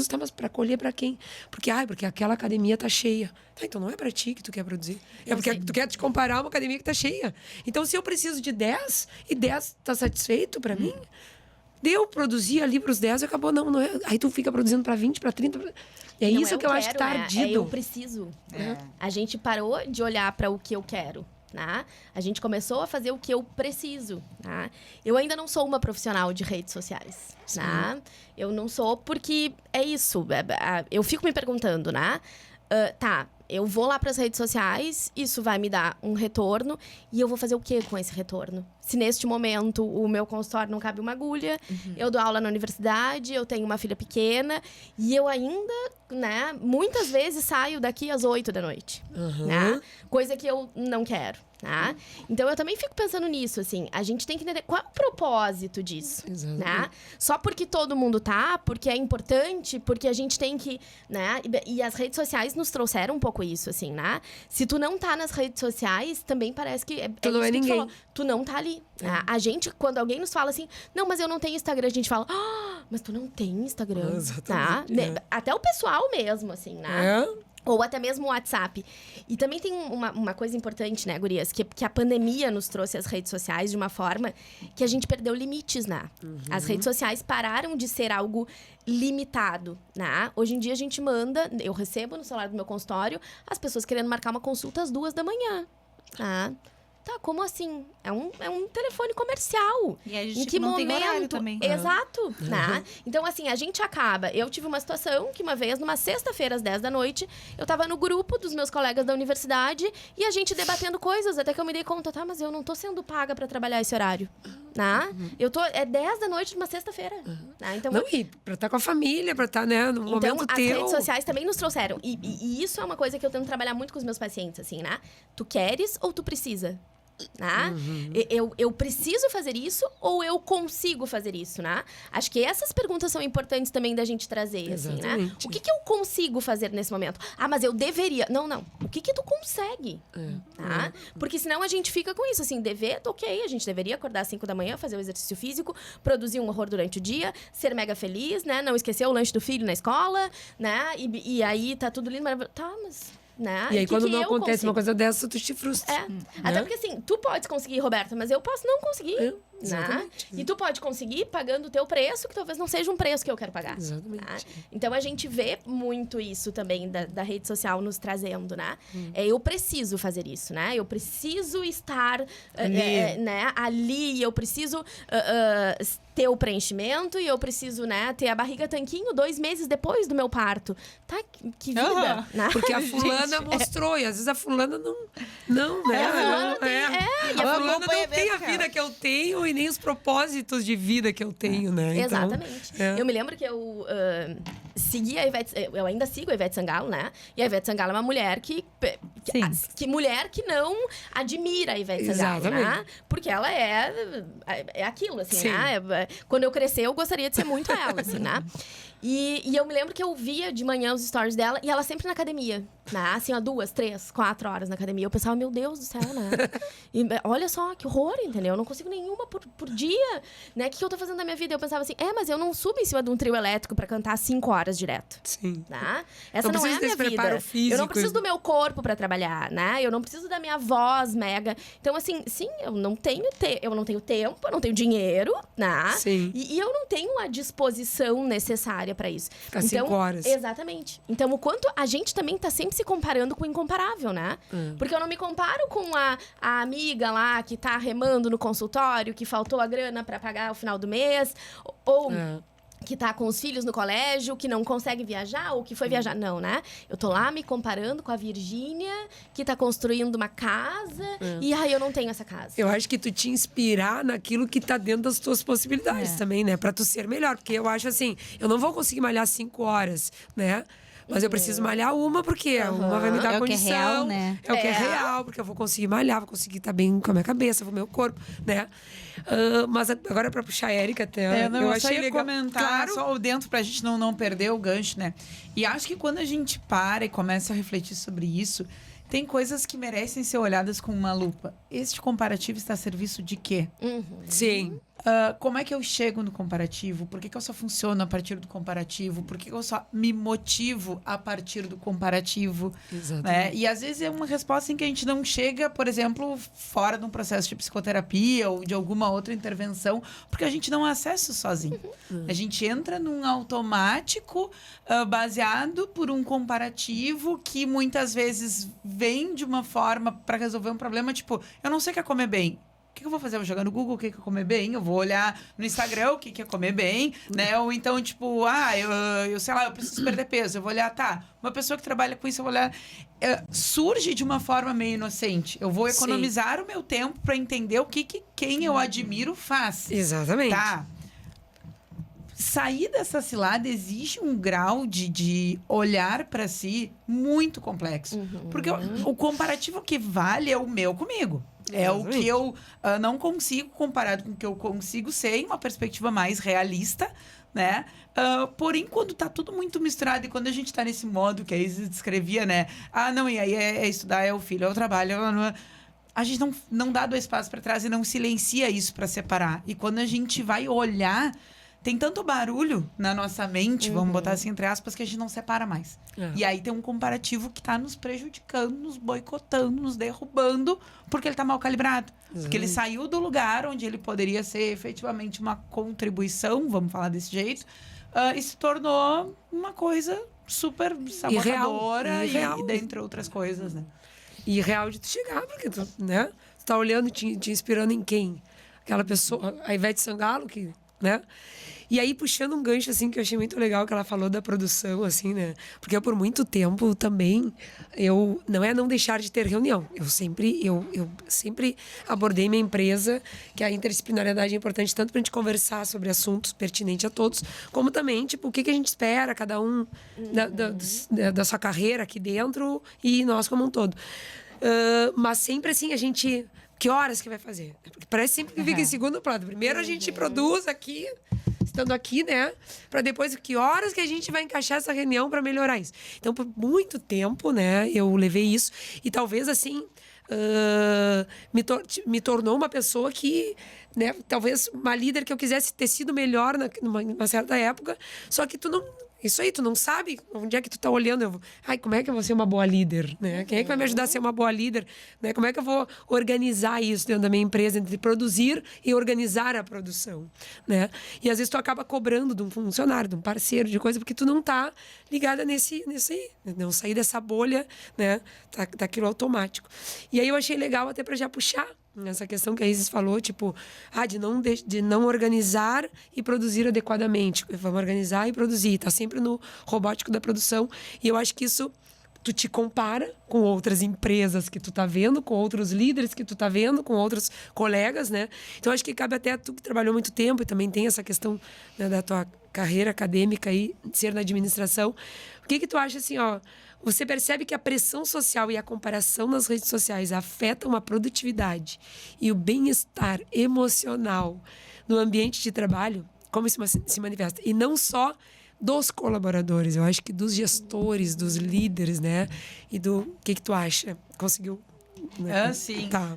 tá, mas para colher para quem? Porque aquela academia tá cheia. Tá, então não é para ti que tu quer produzir. É porque tu quer te comparar a uma academia que tá cheia. Então, se eu preciso de 10 e 10 tá satisfeito para mim, deu produzir ali pros 10 e acabou. Não é. Aí tu fica produzindo para 20, para 30. É não isso que eu acho que tá ardido. É eu preciso. A gente parou de olhar para o que eu quero. Né? A gente começou a fazer o que eu preciso. Né? Eu ainda não sou uma profissional de redes sociais. Né? Eu não sou porque é isso. Eu fico me perguntando, né? Tá, eu vou lá para as redes sociais, isso vai me dar um retorno e eu vou fazer o quê com esse retorno? Se neste momento o meu consultório não cabe uma agulha, eu dou aula na universidade, eu tenho uma filha pequena e eu ainda, né, muitas vezes saio daqui às 8 da noite, né? Coisa que eu não quero. Tá? Então, eu também fico pensando nisso, assim. A gente tem que entender qual é o propósito disso, né? Só porque todo mundo tá, porque é importante, porque a gente tem que, né? E as redes sociais nos trouxeram um pouco isso, assim, né? Se tu não tá nas redes sociais, também parece que... Tu não é ninguém. Tu não tá ali. A gente, quando alguém nos fala assim, não, mas eu não tenho Instagram, a gente fala, mas tu não tem Instagram, tá? Até o pessoal mesmo, assim, né? Ou até mesmo o WhatsApp. E também tem uma coisa importante, né, gurias? Que a pandemia nos trouxe as redes sociais de uma forma que a gente perdeu limites, né? As redes sociais pararam de ser algo limitado, né? Hoje em dia a gente manda... Eu recebo no celular do meu consultório as pessoas querendo marcar uma consulta às 2h, tá? Tá, como assim? É um telefone comercial. E a gente em que não momento? tem horário também. Exato. Né? Então, assim, a gente acaba... Eu tive uma situação que uma vez, numa sexta-feira, às 10h, eu tava no grupo dos meus colegas da universidade e a gente debatendo coisas, até que eu me dei conta, tá, mas eu não tô sendo paga pra trabalhar esse horário. Né? Eu tô... É 10h numa sexta-feira. Né? Então, não, e pra estar com a família, pra estar, né, no momento as teu. As redes sociais também nos trouxeram. E isso é uma coisa que eu tento trabalhar muito com os meus pacientes, assim, né? Tu queres ou tu precisa? Né? Eu preciso fazer isso ou eu consigo fazer isso, né? Acho que essas perguntas são importantes também da gente trazer, assim, né? O que eu consigo fazer nesse momento? Mas eu deveria. Não. O que tu consegue? Tá? Porque senão a gente fica com isso, assim, dever, ok, a gente deveria acordar às 5h, fazer o exercício físico, produzir um horror durante o dia, ser mega feliz, né? Não esquecer o lanche do filho na escola, né? E aí tá tudo lindo, maravilhoso. Tá, mas... Né? E aí, quando não acontece uma coisa dessa, tu te frustra. Até porque, assim, tu pode conseguir, Roberta, mas eu posso não conseguir. Né? E tu pode conseguir pagando o teu preço, que talvez não seja um preço que eu quero pagar. Exatamente. Né? Então, a gente vê muito isso também da rede social nos trazendo, né? Eu preciso fazer isso, né? Eu preciso estar né, ali, eu preciso ter o preenchimento e eu preciso, né, ter a barriga tanquinho 2 meses depois do meu parto. Tá? Que vida, né? Porque a fulana mostrou, e às vezes a fulana não, né? E a fulana não tem a vida que eu tenho e nem os propósitos de vida que eu tenho, né? Então, exatamente. Eu me lembro que eu segui a Ivete... Eu ainda sigo a Ivete Sangalo, né? E a Ivete Sangalo é uma mulher que mulher que não admira a Ivete Sangalo, né? Porque ela é aquilo, assim, né? Quando eu crescer, eu gostaria de ser muito ela, assim, né? E eu me lembro que eu via de manhã os stories dela e ela sempre na academia, né? Assim, 2, 3, 4 horas na academia. Eu pensava, meu Deus do céu, né? E olha só, que horror, entendeu? Eu não consigo nenhuma por dia, né? O que eu tô fazendo na minha vida? Eu pensava assim, mas eu não subo em cima de um trio elétrico pra cantar 5 horas direto. Sim. Tá? Essa não é a minha vida. Físico. Eu não preciso do meu corpo pra trabalhar, né? Eu não preciso da minha voz mega. Então, assim, sim, eu não tenho tempo, eu não tenho dinheiro, né? Sim. E eu não tenho a disposição necessária pra isso. Ficar 5 horas. Exatamente. Então, o quanto a gente também tá sempre se comparando com o incomparável, né? Porque eu não me comparo com a amiga lá que tá remando no consultório, que faltou a grana pra pagar o final do mês, ou... que tá com os filhos no colégio, que não consegue viajar, ou que foi viajar. Não, né? Eu tô lá me comparando com a Virgínia, que tá construindo uma casa, e eu não tenho essa casa. Eu acho que tu te inspirar naquilo que tá dentro das tuas possibilidades também, né? Pra tu ser melhor. Porque eu acho assim, eu não vou conseguir malhar 5 horas, né? Mas eu preciso malhar uma, porque uma vai me dar condição. Que é real, né? É o que é real, porque eu vou conseguir malhar, vou conseguir estar bem com a minha cabeça, com o meu corpo, né? Mas agora, pra puxar a Érica até, eu achei legal. Comentar só dentro pra gente não perder o gancho, né? E acho que quando a gente para e começa a refletir sobre isso, tem coisas que merecem ser olhadas com uma lupa. Este comparativo está a serviço de quê? Sim. Como é que eu chego no comparativo? Por que eu só funciono a partir do comparativo? Por que eu só me motivo a partir do comparativo? Exatamente. Né? E às vezes é uma resposta em que a gente não chega, por exemplo, fora de um processo de psicoterapia ou de alguma outra intervenção, porque a gente não acessa sozinho. A gente entra num automático baseado por um comparativo que muitas vezes vem de uma forma para resolver um problema, tipo, eu não sei o que é comer bem. O que eu vou fazer? Eu vou jogar no Google o que é comer bem? Eu vou olhar no Instagram o que é comer bem, né? Ou então, tipo, eu sei lá, eu preciso perder peso. Eu vou olhar, uma pessoa que trabalha com isso, eu vou olhar... surge de uma forma meio inocente. Eu vou economizar o meu tempo para entender o que quem eu admiro faz. Exatamente. Tá? sair dessa cilada exige um grau de olhar para si muito complexo. Porque o comparativo que vale é o meu comigo. É o que eu não consigo comparado com o que eu consigo ser em uma perspectiva mais realista, né? Porém, quando tá tudo muito misturado e quando a gente tá nesse modo que a Isis descrevia, né? Não, e aí é estudar, é o filho, é o trabalho, a gente não dá 2 passos para trás e não silencia isso para separar. E quando a gente vai olhar, tem tanto barulho na nossa mente, vamos botar assim entre aspas, que a gente não separa mais. E aí tem um comparativo que tá nos prejudicando, nos boicotando, nos derrubando, porque ele tá mal calibrado. Porque ele saiu do lugar onde ele poderia ser efetivamente uma contribuição, vamos falar desse jeito, e se tornou uma coisa super sabotadora irreal. E dentre outras coisas, né? E real de tu chegar, porque tu, né? Tu tá olhando, te inspirando em quem? Aquela pessoa, a Ivete Sangalo, que, né? E aí, puxando um gancho, assim, que eu achei muito legal que ela falou da produção, assim, né? Porque eu, por muito tempo, também, não deixar de ter reunião. Eu sempre abordei minha empresa, que a interdisciplinariedade é importante tanto pra gente conversar sobre assuntos pertinentes a todos, como também, tipo, o que a gente espera, cada um da sua carreira aqui dentro e nós como um todo. Mas sempre, assim, a gente... Que horas que vai fazer? Porque parece sempre que fica em segundo plano. Primeiro a gente produz aqui, estando aqui, né? Para depois, que horas que a gente vai encaixar essa reunião para melhorar isso? Então, por muito tempo, né? Eu levei isso. E talvez, assim, me tornou uma pessoa que... Né, talvez uma líder que eu quisesse ter sido melhor numa certa época. Só que tu não... Isso aí, tu não sabe onde é que tu tá olhando. Como é que eu vou ser uma boa líder? Né? Quem é que vai me ajudar a ser uma boa líder? Né? Como é que eu vou organizar isso dentro da minha empresa, entre produzir e organizar a produção? Né? E às vezes tu acaba cobrando de um funcionário, de um parceiro, de coisa, porque tu não tá ligada nesse aí. Não sair dessa bolha, né? Daquilo automático. E aí eu achei legal até para já puxar essa questão que a Isis falou, tipo, de não organizar e produzir adequadamente. Vamos organizar e produzir. Tá sempre no robótico da produção. E eu acho que isso, tu te compara com outras empresas que tu tá vendo, com outros líderes que tu tá vendo, com outros colegas, né? Então, acho que cabe até a tu que trabalhou muito tempo e também tem essa questão, né, da tua carreira acadêmica aí, de ser na administração. O que tu acha, assim, você percebe que a pressão social e a comparação nas redes sociais afetam a produtividade e o bem-estar emocional no ambiente de trabalho? Como isso se manifesta? E não só dos colaboradores, eu acho que dos gestores, dos líderes, né? E o que tu acha? Conseguiu? Né? Sim. Tá.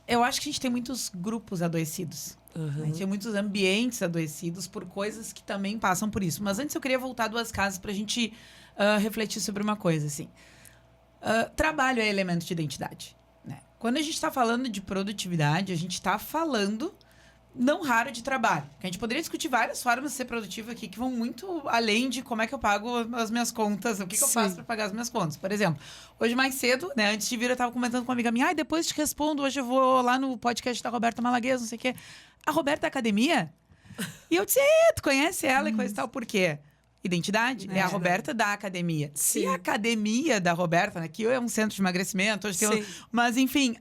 Eu acho que a gente tem muitos grupos adoecidos. A gente tem muitos ambientes adoecidos por coisas que também passam por isso. Mas antes eu queria voltar 2 casas para a gente refletir sobre uma coisa, assim. Trabalho é elemento de identidade, né? Quando a gente está falando de produtividade, a gente está falando, não raro, de trabalho. A gente poderia discutir várias formas de ser produtivo aqui que vão muito além de como é que eu pago as minhas contas, o que eu faço para pagar as minhas contas. Por exemplo, hoje mais cedo, né, antes de vir, eu estava comentando com uma amiga minha, depois te respondo, hoje eu vou lá no podcast da Roberta Malaguesa, não sei o quê. A Roberta é academia? E eu disse, tu conhece ela e coisa e tal, por quê? Identidade? É a Roberta da academia. Sim. Se a academia da Roberta, né, que é um centro de emagrecimento, hoje tem mas enfim,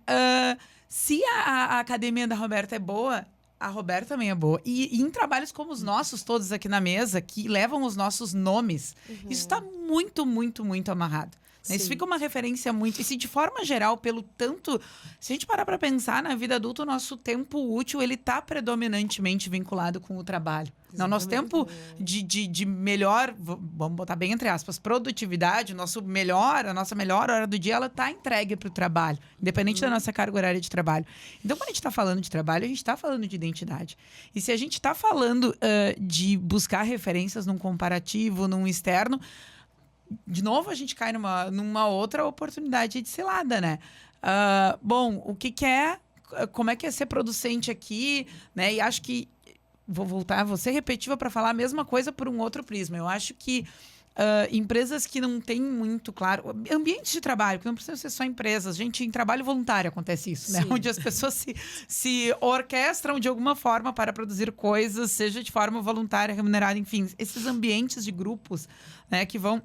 se a academia da Roberta é boa, a Roberta também é boa. E em trabalhos como os nossos, todos aqui na mesa, que levam os nossos nomes, isso está muito, muito, muito amarrado. Isso fica uma referência muito... E se de forma geral, pelo tanto... Se a gente parar para pensar, na vida adulta, o nosso tempo útil, ele está predominantemente vinculado com o trabalho. Não, nosso tempo de melhor, vamos botar bem entre aspas, produtividade, a nossa melhor hora do dia, ela está entregue para o trabalho, independente da nossa carga horária de trabalho. Então, quando a gente está falando de trabalho, a gente está falando de identidade. E se a gente está falando de buscar referências num comparativo, num externo, de novo a gente cai numa outra oportunidade de cilada, né? Bom, o que é... Como é que é ser producente aqui, né? E acho que... vou ser repetitiva para falar a mesma coisa por um outro prisma. Eu acho que empresas que não têm muito claro... Ambientes de trabalho, que não precisam ser só empresas. Gente, em trabalho voluntário acontece isso, né? Onde as pessoas se orquestram de alguma forma para produzir coisas, seja de forma voluntária, remunerada, enfim. Esses ambientes de grupos, né, que vão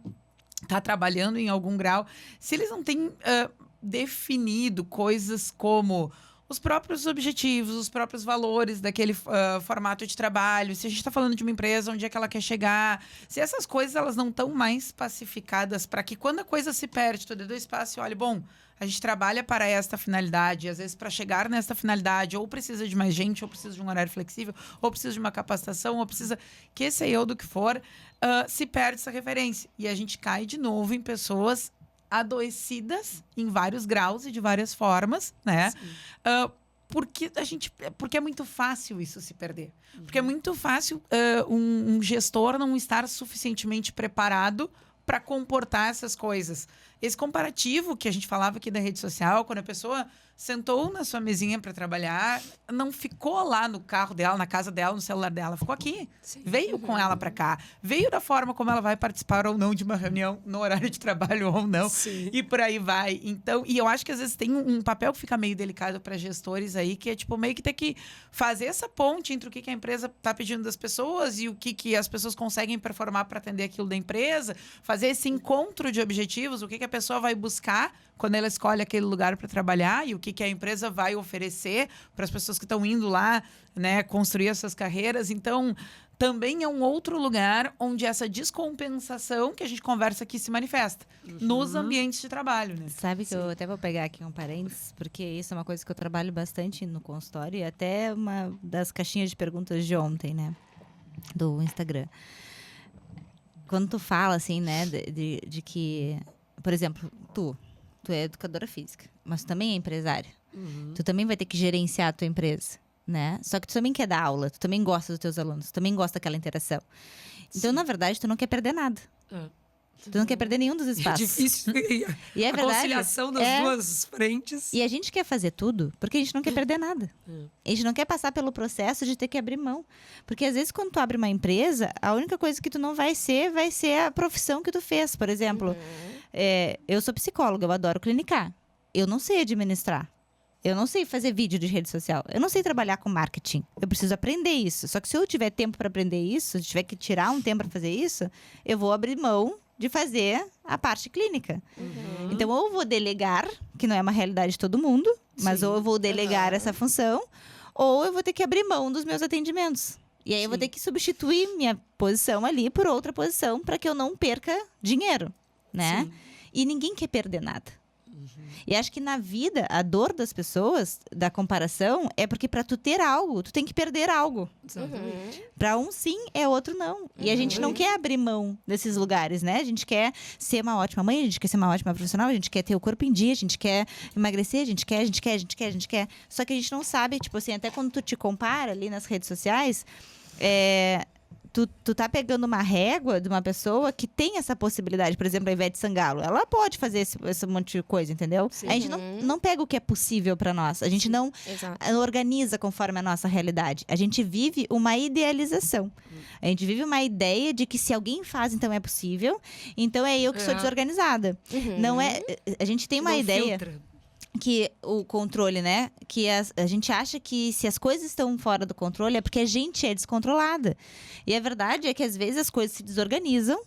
estar trabalhando em algum grau. Se eles não têm definido coisas como... os próprios objetivos, os próprios valores daquele formato de trabalho, se a gente está falando de uma empresa, onde é que ela quer chegar, se essas coisas elas não estão mais pacificadas para que quando a coisa se perde, tu dê espaço e olha, bom, a gente trabalha para esta finalidade, às vezes para chegar nesta finalidade, ou precisa de mais gente, ou precisa de um horário flexível, ou precisa de uma capacitação, ou precisa que sei eu do que for, se perde essa referência. E a gente cai de novo em pessoas adoecidas em vários graus e de várias formas, né? Porque é muito fácil isso se perder. Porque é muito fácil um gestor não estar suficientemente preparado para comportar essas coisas. Esse comparativo que a gente falava aqui da rede social, quando a pessoa sentou na sua mesinha para trabalhar, não ficou lá no carro dela, na casa dela, no celular dela, ficou aqui. Sim. Veio com ela para cá. Veio da forma como ela vai participar ou não de uma reunião no horário de trabalho ou não. Sim. E por aí vai. Então, e eu acho que às vezes tem um papel que fica meio delicado para gestores aí, que é tipo meio que ter que fazer essa ponte entre o que a empresa está pedindo das pessoas e o que as pessoas conseguem performar para atender aquilo da empresa, fazer esse encontro de objetivos, o que a pessoa vai buscar quando ela escolhe aquele lugar para trabalhar e o que a empresa vai oferecer para as pessoas que estão indo lá, né, construir essas carreiras. Então, também é um outro lugar onde essa descompensação que a gente conversa aqui se manifesta nos ambientes de trabalho, né? Sabe que eu até vou pegar aqui um parênteses, porque isso é uma coisa que eu trabalho bastante no consultório e até uma das caixinhas de perguntas de ontem, né, do Instagram. Quando tu fala, assim, né, de que, por exemplo, tu é educadora física, mas tu também é empresária. Tu também vai ter que gerenciar a tua empresa, né? Só que tu também quer dar aula, tu também gosta dos teus alunos, tu também gosta daquela interação. Então, na verdade, tu não quer perder nada. Tu não quer perder nenhum dos espaços. É difícil. E é a verdade, conciliação das duas frentes. E a gente quer fazer tudo porque a gente não quer perder nada. A gente não quer passar pelo processo de ter que abrir mão. Porque às vezes quando tu abre uma empresa, a única coisa que tu não vai ser a profissão que tu fez. Por exemplo, eu sou psicóloga, eu adoro clinicar. Eu não sei administrar. Eu não sei fazer vídeo de rede social. Eu não sei trabalhar com marketing. Eu preciso aprender isso. Só que se eu tiver tempo para aprender isso, se tiver que tirar um tempo para fazer isso, eu vou abrir mão de fazer a parte clínica. Então, ou eu vou delegar, que não é uma realidade de todo mundo, mas ou eu vou delegar essa função, ou eu vou ter que abrir mão dos meus atendimentos. E aí eu vou ter que substituir minha posição ali por outra posição para que eu não perca dinheiro, né? E ninguém quer perder nada. E acho que na vida, a dor das pessoas, da comparação, é porque para tu ter algo, tu tem que perder algo. Para um sim, é outro não. E a gente não quer abrir mão desses lugares, né? A gente quer ser uma ótima mãe, a gente quer ser uma ótima profissional, a gente quer ter o corpo em dia, a gente quer emagrecer, a gente quer. Só que a gente não sabe, tipo assim, até quando tu te compara ali nas redes sociais, Tu tá pegando uma régua de uma pessoa que tem essa possibilidade. Por exemplo, a Ivete Sangalo. Ela pode fazer esse monte de coisa, entendeu? Sim. A gente não pega o que é possível para nós. A gente não organiza conforme a nossa realidade. A gente vive uma idealização. A gente vive uma ideia de que se alguém faz, então é possível. Então é eu que sou desorganizada. Não é... A gente tem uma ideia... Que o controle, né? Que a gente acha que se as coisas estão fora do controle é porque a gente é descontrolada. E a verdade é que às vezes as coisas se desorganizam,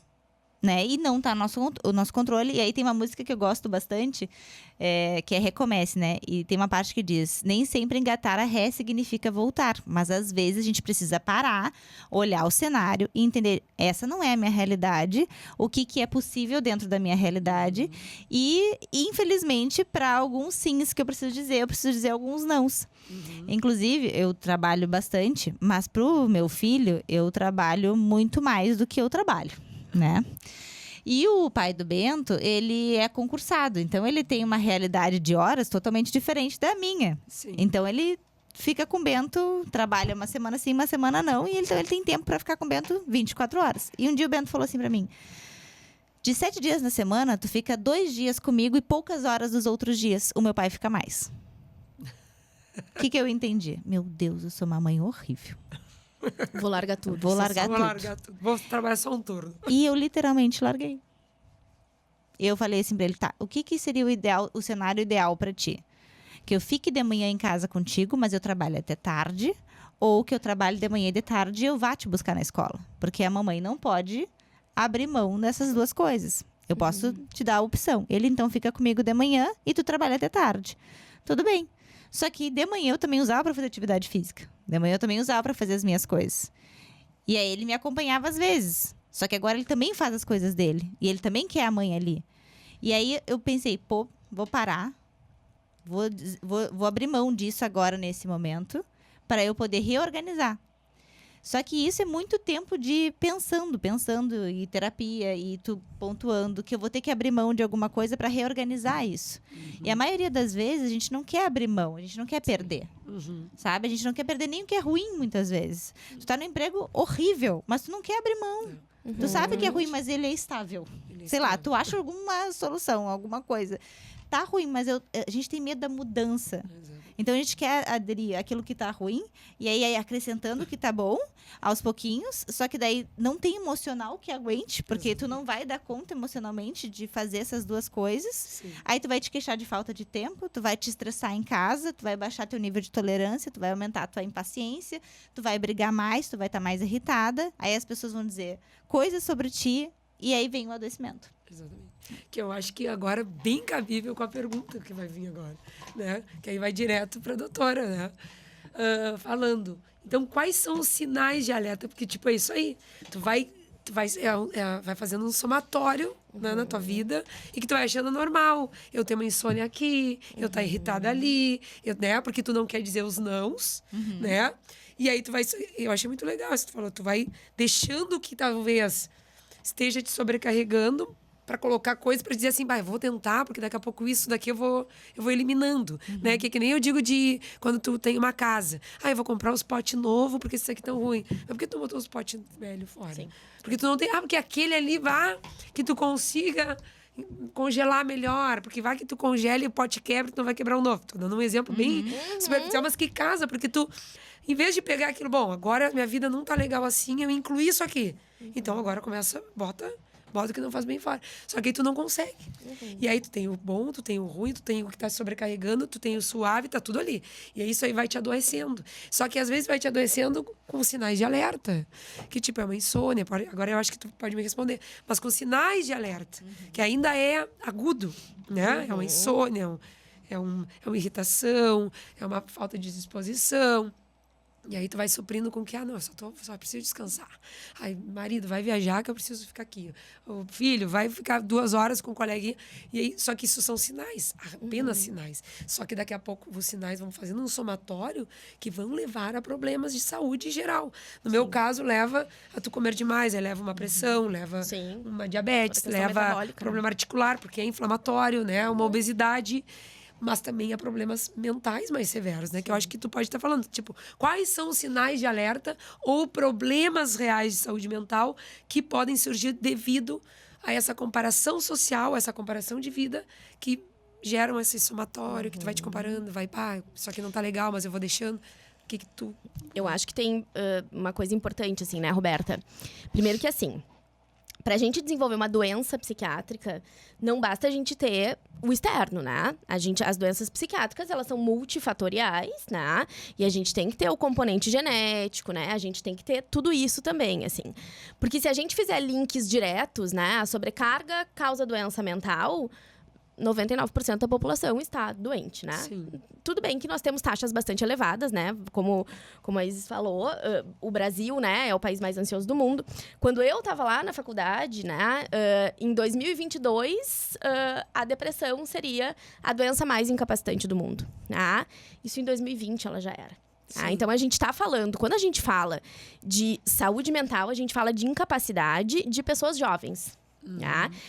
né? E não tá o nosso controle. E aí tem uma música que eu gosto bastante, que é Recomece, né? E tem uma parte que diz: nem sempre engatar a ré significa voltar. Mas às vezes a gente precisa parar, olhar o cenário e entender: essa não é a minha realidade, o que é possível dentro da minha realidade. E, infelizmente, para alguns sims que eu preciso dizer alguns nãos. Inclusive, eu trabalho bastante, mas pro meu filho, eu trabalho muito mais do que eu trabalho, né? E o pai do Bento, ele é concursado, então ele tem uma realidade de horas totalmente diferente da minha. Então ele fica com o Bento, trabalha uma semana sim, uma semana não, e então ele tem tempo para ficar com o Bento 24 horas. E um dia o Bento falou assim para mim: de 7 dias na semana, tu fica 2 dias comigo e poucas horas dos outros dias. O meu pai fica mais. O que eu entendi? Meu Deus, eu sou uma mãe horrível. Vou largar tudo. Vou largar tudo. Vou trabalhar só um turno. E eu literalmente larguei. Eu falei assim pra ele: tá, o que seria o cenário ideal pra ti? Que eu fique de manhã em casa contigo, mas eu trabalho até tarde, ou que eu trabalhe de manhã e de tarde e eu vá te buscar na escola? Porque a mamãe não pode abrir mão dessas duas coisas. Eu posso te dar a opção. Ele então fica comigo de manhã e tu trabalha até tarde. Tudo bem. Só que de manhã eu também usava pra fazer atividade física. De manhã eu também usava pra fazer as minhas coisas. E aí ele me acompanhava às vezes. Só que agora ele também faz as coisas dele. E ele também quer a mãe ali. E aí eu pensei, pô, vou parar. Vou abrir mão disso agora, nesse momento, para eu poder reorganizar. Só que isso é muito tempo de pensando e terapia, e tu pontuando que eu vou ter que abrir mão de alguma coisa para reorganizar isso. E a maioria das vezes a gente não quer abrir mão, a gente não quer perder. Sabe? A gente não quer perder nem o que é ruim, muitas vezes. Tu tá num emprego horrível, mas tu não quer abrir mão. Tu sabe que é ruim, mas ele é estável. Sei lá, tu acha alguma solução, alguma coisa. Tá ruim, mas a gente tem medo da mudança. Então, a gente quer aderir àquilo que tá ruim, e aí acrescentando o que tá bom, aos pouquinhos. Só que daí não tem emocional que aguente, porque tu não vai dar conta emocionalmente de fazer essas duas coisas. Sim. Aí tu vai te queixar de falta de tempo, tu vai te estressar em casa, tu vai baixar teu nível de tolerância, tu vai aumentar a tua impaciência, tu vai brigar mais, tu vai estar mais irritada. Aí as pessoas vão dizer coisas sobre ti, e aí vem o adoecimento. Exatamente. Que eu acho que agora é bem cabível com a pergunta que vai vir agora, né? Que aí vai direto para a doutora, né? Falando. Então, quais são os sinais de alerta? Porque, tipo, é isso aí. Tu vai fazendo um somatório, né, na tua vida, e que tu vai achando normal. Eu tenho uma insônia aqui, eu tá irritada ali, né? Porque tu não quer dizer os nãos, né? E aí tu vai... Eu achei muito legal isso que tu falou. Tu vai deixando que talvez esteja te sobrecarregando para colocar coisas para dizer assim, eu vou tentar, porque daqui a pouco isso daqui eu vou eliminando, né? Que nem eu digo de quando tu tem uma casa. Eu vou comprar os potes novos porque esses aqui tão ruim. Mas por que tu botou os potes velhos fora? Sim. Porque tu não tem... porque aquele ali que tu consiga congelar melhor, porque vai que tu congela e o pote quebra, tu não vai quebrar um novo. Tô dando um exemplo bem superficial, mas que casa, porque tu, em vez de pegar aquilo, agora minha vida não tá legal assim, eu incluí isso aqui. Então agora começa, bota o que não faz bem fora. Só que aí tu não consegue. E aí tu tem o bom, tu tem o ruim, tu tem o que tá se sobrecarregando, tu tem o suave, tá tudo ali. E aí isso aí vai te adoecendo. Só que às vezes vai te adoecendo com sinais de alerta. Que tipo, é uma insônia. Agora eu acho que tu pode me responder. Mas com sinais de alerta. Que ainda é agudo, né? É uma insônia, é uma irritação, é uma falta de disposição. E aí tu vai suprindo com que, não, só preciso descansar. Aí, marido, vai viajar que eu preciso ficar aqui. O filho, vai ficar 2 horas com o coleguinha. E aí, só que isso são sinais, apenas sinais. Só que daqui a pouco os sinais vão fazendo um somatório que vão levar a problemas de saúde geral. No meu caso, leva a tu comer demais, aí leva uma pressão, leva uma diabetes, leva problema articular, porque é inflamatório, né? Uma obesidade. Mas também há problemas mentais mais severos, né? Que eu acho que tu pode estar falando. Tipo, quais são os sinais de alerta ou problemas reais de saúde mental que podem surgir devido a essa comparação social, essa comparação de vida que geram esse somatório, que tu vai te comparando, isso aqui não tá legal, mas eu vou deixando. O que tu... Eu acho que tem uma coisa importante, assim, né, Roberta? Primeiro que, assim, pra gente desenvolver uma doença psiquiátrica, não basta a gente ter o externo, né? As doenças psiquiátricas, elas são multifatoriais, né? E a gente tem que ter o componente genético, né? A gente tem que ter tudo isso também, assim. Porque se a gente fizer links diretos, né? A sobrecarga causa doença mental... 99% da população está doente, né? Sim. Tudo bem que nós temos taxas bastante elevadas, né? Como a Isis falou, o Brasil, né, é o país mais ansioso do mundo. Quando eu estava lá na faculdade, né, em 2022, a depressão seria a doença mais incapacitante do mundo. Né? Isso em 2020 ela já era. Então, a gente está falando, quando a gente fala de saúde mental, a gente fala de incapacidade de pessoas jovens.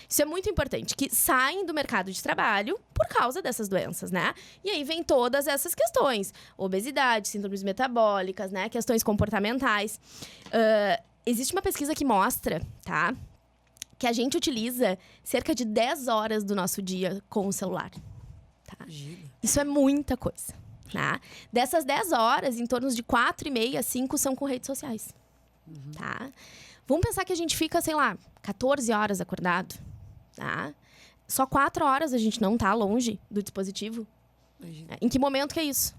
Isso é muito importante, que saem do mercado de trabalho por causa dessas doenças, né? E aí vem todas essas questões. Obesidade, síndromes metabólicas, né? Questões comportamentais. Existe uma pesquisa que mostra, tá? Que a gente utiliza cerca de 10 horas do nosso dia com o celular. Tá? Isso é muita coisa. Tá? Dessas 10 horas, em torno de 4,5 a 5 são com redes sociais. Tá? Vamos pensar que a gente fica, sei lá, 14 horas acordado, tá? Só 4 horas a gente não tá longe do dispositivo. Imagina. Em que momento que é isso?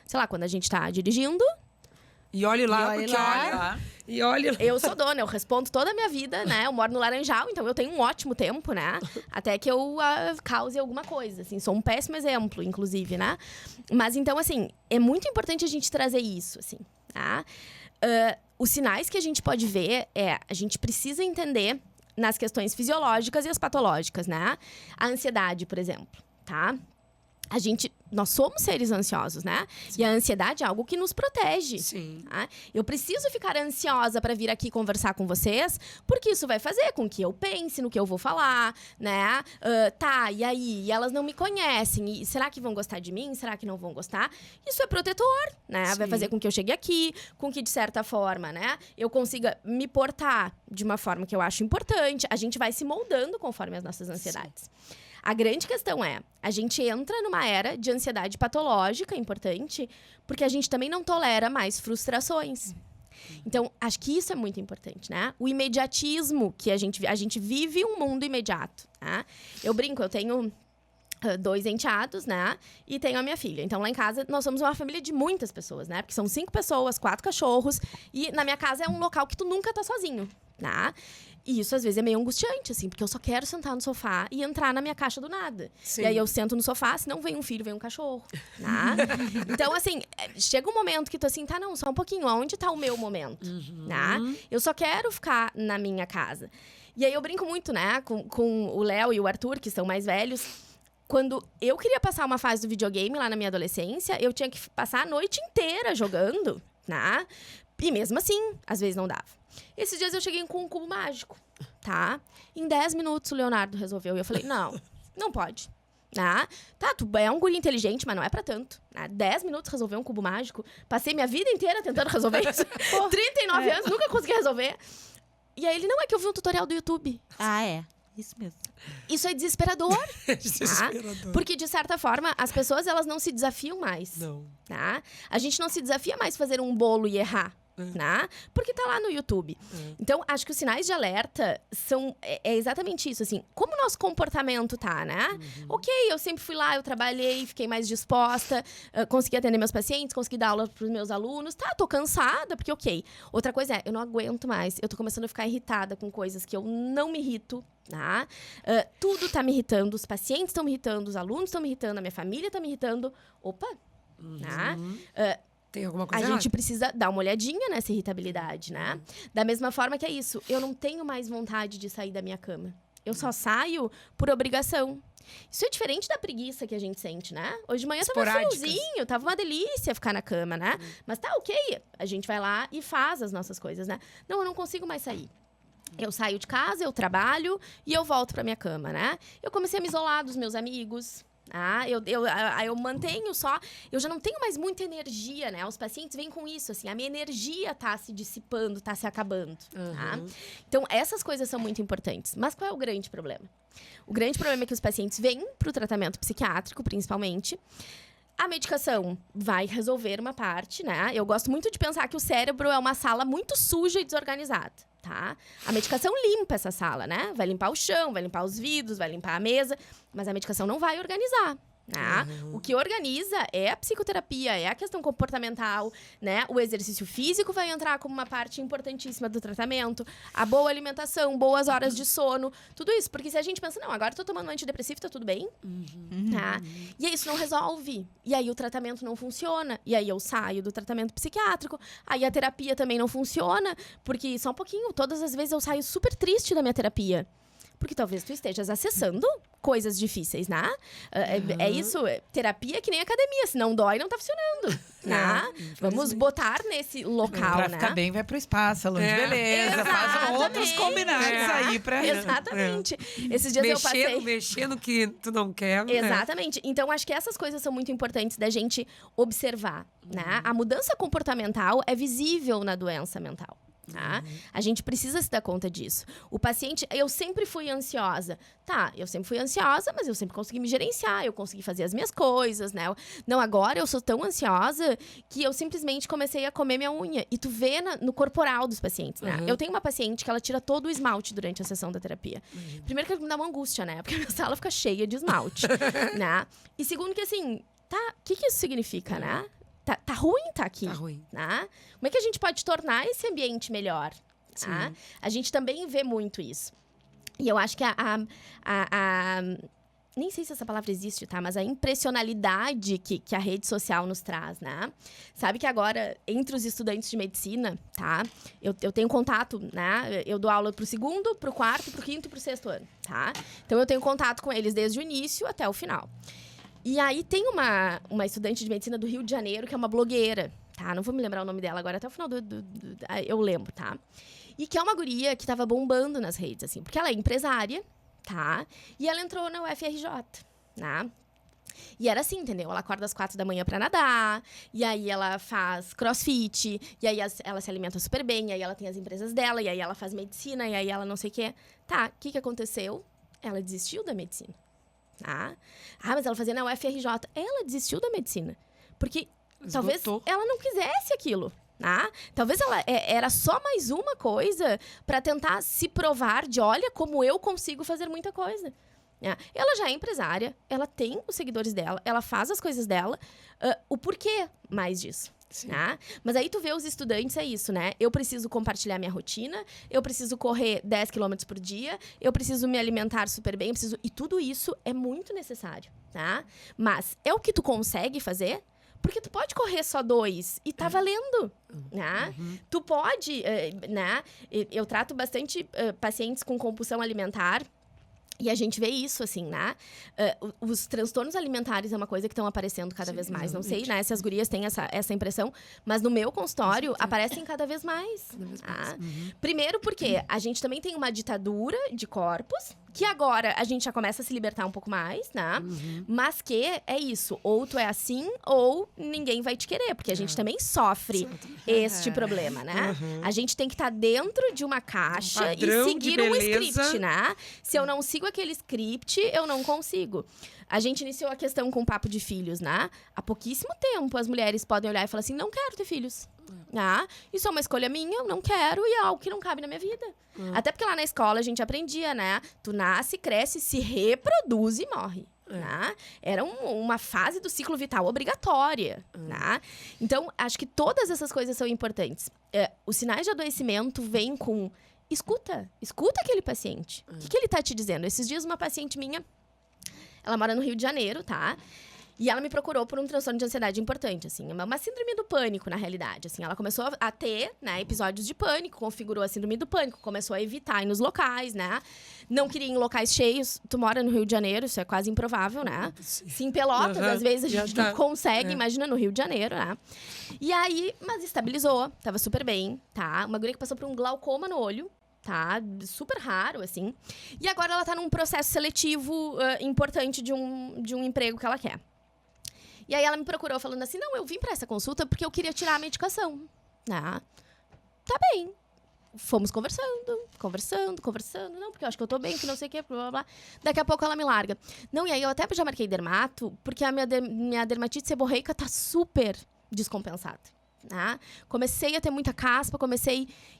Sei lá, quando a gente tá dirigindo, E olhe lá, E olhe porque lá. olha... E olhe lá. Eu sou dona, eu respondo toda a minha vida, né? Eu moro no Laranjal, então eu tenho um ótimo tempo, né? Até que eu cause alguma coisa, assim. Sou um péssimo exemplo, inclusive, né? Mas, então, assim, é muito importante a gente trazer isso, assim, tá? Os sinais que a gente pode ver a gente precisa entender nas questões fisiológicas e as patológicas, né? A ansiedade, por exemplo, tá? Nós somos seres ansiosos, né? Sim. E a ansiedade é algo que nos protege. Sim. Tá? Eu preciso ficar ansiosa para vir aqui conversar com vocês, porque isso vai fazer com que eu pense no que eu vou falar, né? E aí? E elas não me conhecem. E será que vão gostar de mim? Será que não vão gostar? Isso é protetor, né? Sim. Vai fazer com que eu chegue aqui, com que, de certa forma, né? Eu consiga me portar de uma forma que eu acho importante. A gente vai se moldando conforme as nossas ansiedades. Sim. A grande questão a gente entra numa era de ansiedade patológica, importante, porque a gente também não tolera mais frustrações. Então, acho que isso é muito importante, né? O imediatismo que a gente vive um mundo imediato, né? Eu brinco, eu tenho 2 enteados, né? E tenho a minha filha. Então, lá em casa, nós somos uma família de muitas pessoas, né? Porque são 5 pessoas, 4 cachorros. E na minha casa é um local que tu nunca tá sozinho, né? E isso, às vezes, é meio angustiante, assim. Porque eu só quero sentar no sofá e entrar na minha caixa do nada. Sim. E aí, eu sento no sofá, se não vem um filho, vem um cachorro, né? Então, assim, chega um momento que tu, assim, não, só um pouquinho. Onde tá o meu momento, né? Eu só quero ficar na minha casa. E aí, eu brinco muito, né? Com o Léo e o Arthur, que são mais velhos. Quando eu queria passar uma fase do videogame lá na minha adolescência, eu tinha que passar a noite inteira jogando, né? E mesmo assim, às vezes não dava. Esses dias eu cheguei com um cubo mágico, tá? Em 10 minutos o Leonardo resolveu. E eu falei, não pode. Tá, tu é um guri inteligente, mas não é pra tanto. 10 minutos resolver um cubo mágico. Passei minha vida inteira tentando resolver isso. 39 anos, nunca consegui resolver. E aí ele, não, é que eu vi um tutorial do YouTube. Ah, é. Isso mesmo. Isso é desesperador. Desesperador. Tá? Porque, de certa forma, as pessoas elas não se desafiam mais. Não. Tá? A gente não se desafia mais fazer um bolo e errar. Né? Porque tá lá no YouTube. Então, acho que os sinais de alerta são exatamente isso, assim. Como o nosso comportamento tá, né? Ok, eu sempre fui lá, eu trabalhei, fiquei mais disposta, consegui atender meus pacientes, consegui dar aula pros meus alunos. Tá, tô cansada, porque ok. Outra coisa eu não aguento mais. Eu tô começando a ficar irritada com coisas que eu não me irrito. Tá? Tudo tá me irritando, os pacientes estão me irritando, os alunos estão me irritando, a minha família tá me irritando. Opa! Tá? Tem alguma coisa A gente precisa dar uma olhadinha nessa irritabilidade, né? Da mesma forma que é isso. Eu não tenho mais vontade de sair da minha cama. Eu só saio por obrigação. Isso é diferente da preguiça que a gente sente, né? Hoje de manhã tava friozinho, tava uma delícia ficar na cama, né? Mas tá ok, a gente vai lá e faz as nossas coisas, né? Não, eu não consigo mais sair. Eu saio de casa, eu trabalho e eu volto pra minha cama, né? Eu comecei a me isolar dos meus amigos. Eu mantenho só... Eu já não tenho mais muita energia, né? Os pacientes vêm com isso, assim. A minha energia tá se dissipando, tá se acabando, tá? Então, essas coisas são muito importantes. Mas qual é o grande problema? O grande problema é que os pacientes vêm pro tratamento psiquiátrico, principalmente. A medicação vai resolver uma parte, né? Eu gosto muito de pensar que o cérebro é uma sala muito suja e desorganizada. Tá? A medicação limpa essa sala, né? Vai limpar o chão, vai limpar os vidros, vai limpar a mesa, mas a medicação não vai organizar. Né? O que organiza é a psicoterapia, é a questão comportamental, né? O exercício físico vai entrar como uma parte importantíssima do tratamento, a boa alimentação, boas horas de sono, tudo isso. Porque se a gente pensa, não, agora eu tô tomando um antidepressivo, tá tudo bem, tá? E aí isso não resolve. E aí o tratamento não funciona. E aí eu saio do tratamento psiquiátrico. Aí a terapia também não funciona, porque só um pouquinho, todas as vezes eu saio super triste da minha terapia. Porque talvez tu estejas acessando coisas difíceis, né? É isso, terapia é que nem academia. Se não dói, não tá funcionando, né? Vamos botar nesse local, pra né? ficar bem, vai pro spa, salão de beleza. Faz outros combinados aí pra... Exatamente. Esses dias eu passei... Mexer no que tu não quer. Exatamente. Então, acho que essas coisas são muito importantes da gente observar, né? A mudança comportamental é visível na doença mental. Tá? A gente precisa se dar conta disso. O paciente, eu sempre fui ansiosa. Tá, eu sempre fui ansiosa, mas eu sempre consegui me gerenciar, eu consegui fazer as minhas coisas, né? Não, agora eu sou tão ansiosa que eu simplesmente comecei a comer minha unha. E tu vê no corporal dos pacientes, né? Eu tenho uma paciente que ela tira todo o esmalte durante a sessão da terapia. Primeiro que me dá uma angústia, né? Porque a minha sala fica cheia de esmalte, né? E segundo que assim, tá, o que isso significa, né? tá ruim tá aqui. Tá ruim. Tá? Como é que a gente pode tornar esse ambiente melhor? Tá? A gente também vê muito isso. E eu acho que nem sei se essa palavra existe, tá? Mas a impressionalidade que a rede social nos traz, né? Sabe que agora, entre os estudantes de medicina, tá? Eu tenho contato, né? Eu dou aula pro 2º, pro 4º, pro 5º e pro 6º ano, tá? Então, eu tenho contato com eles desde o início até o final. E aí, tem uma estudante de medicina do Rio de Janeiro, que é uma blogueira, tá? Não vou me lembrar o nome dela agora, até o final eu lembro, tá? E que é uma guria que tava bombando nas redes, assim. Porque ela é empresária, tá? E ela entrou na UFRJ, né? E era assim, entendeu? Ela acorda às 4 da manhã pra nadar, e aí ela faz crossfit, e aí ela se alimenta super bem, e aí ela tem as empresas dela, e aí ela faz medicina, e aí ela não sei o quê. Tá, o que aconteceu? Ela desistiu da medicina, tá? Ah, mas ela fazia na UFRJ. Ela desistiu da medicina. Porque talvez ela não quisesse aquilo. Ah, talvez ela era só mais uma coisa para tentar se provar de, olha, como eu consigo fazer muita coisa. Ela já é empresária, ela tem os seguidores dela, ela faz as coisas dela. O porquê mais disso? Mas aí tu vê os estudantes, é isso, né? Eu preciso compartilhar minha rotina, eu preciso correr 10 km por dia, eu preciso me alimentar super bem, e tudo isso é muito necessário, tá? Mas é o que tu consegue fazer? Porque tu pode correr só 2 e tá valendo, né? Tu pode, né? Eu trato bastante pacientes com compulsão alimentar. E a gente vê isso, assim, né? Os transtornos alimentares é uma coisa que estão aparecendo cada vez mais. Não sei, né, se as gurias têm essa impressão, mas no meu consultório aparecem cada vez mais. Primeiro porque a gente também tem uma ditadura de corpos, que agora a gente já começa a se libertar um pouco mais, né? Mas que é isso, ou tu é assim, ou ninguém vai te querer, porque a gente também sofre este problema, né? A gente tem que estar dentro de uma caixa e seguir um script, né? Se eu não sigo aquele script, eu não consigo. A gente iniciou a questão com o papo de filhos, né? Há pouquíssimo tempo as mulheres podem olhar e falar assim, não quero ter filhos. Isso é uma escolha minha, eu não quero e é algo que não cabe na minha vida. Até porque lá na escola a gente aprendia, né? Tu nasce, cresce, se reproduz e morre. Né? Era uma fase do ciclo vital obrigatória. Né? Então, acho que todas essas coisas são importantes. Os sinais de adoecimento vêm com... Escuta aquele paciente. O que ele tá te dizendo? Esses dias uma paciente minha, ela mora no Rio de Janeiro, tá? E ela me procurou por um transtorno de ansiedade importante, assim. Uma síndrome do pânico, na realidade, assim. Ela começou a ter, né, episódios de pânico, configurou a síndrome do pânico, começou a evitar ir nos locais, né? Não queria ir em locais cheios. Tu mora no Rio de Janeiro, isso é quase improvável, né? Se em Pelotas, às vezes, a gente não consegue, imagina no Rio de Janeiro, né? E aí, mas estabilizou, tava super bem, tá? Uma guria que passou por um glaucoma no olho, tá? Super raro, assim. E agora ela tá num processo seletivo importante de um emprego que ela quer. E aí ela me procurou falando assim, não, eu vim pra essa consulta porque eu queria tirar a medicação. Tá bem. Fomos conversando. Não, porque eu acho que eu tô bem, que não sei o que, blá, blá, blá. Daqui a pouco ela me larga. Não, e aí eu até já marquei dermato, porque a minha dermatite seborreica tá super descompensada. Tá? Comecei a ter muita caspa,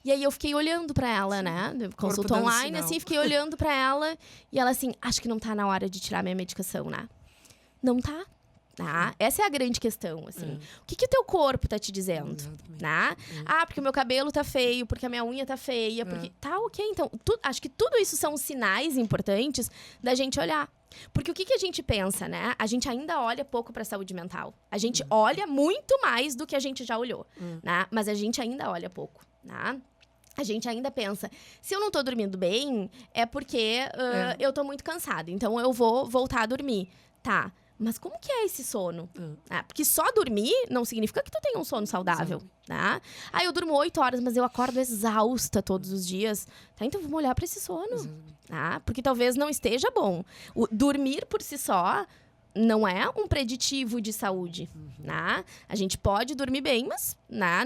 E aí eu fiquei olhando pra ela, né? Consulta online, assim, fiquei olhando pra ela. E ela assim, acho que não tá na hora de tirar minha medicação, né? Não tá. Tá? Essa é a grande questão, assim. O que o teu corpo tá te dizendo? Né? Porque o meu cabelo tá feio, porque a minha unha tá feia, porque... Tá, ok. Então, acho que tudo isso são sinais importantes da gente olhar. Porque o que a gente pensa, né? A gente ainda olha pouco pra saúde mental. A gente olha muito mais do que a gente já olhou, né? Mas a gente ainda olha pouco, né? A gente ainda pensa, se eu não tô dormindo bem, é porque eu tô muito cansada. Então, eu vou voltar a dormir. Tá. Mas como que é esse sono? Porque só dormir não significa que tu tenha um sono saudável, tá? Eu durmo 8 horas, mas eu acordo exausta todos os dias. Tá? Então vamos olhar para esse sono. Tá? Porque talvez não esteja bom. O dormir por si só não é um preditivo de saúde. Tá? A gente pode dormir bem, mas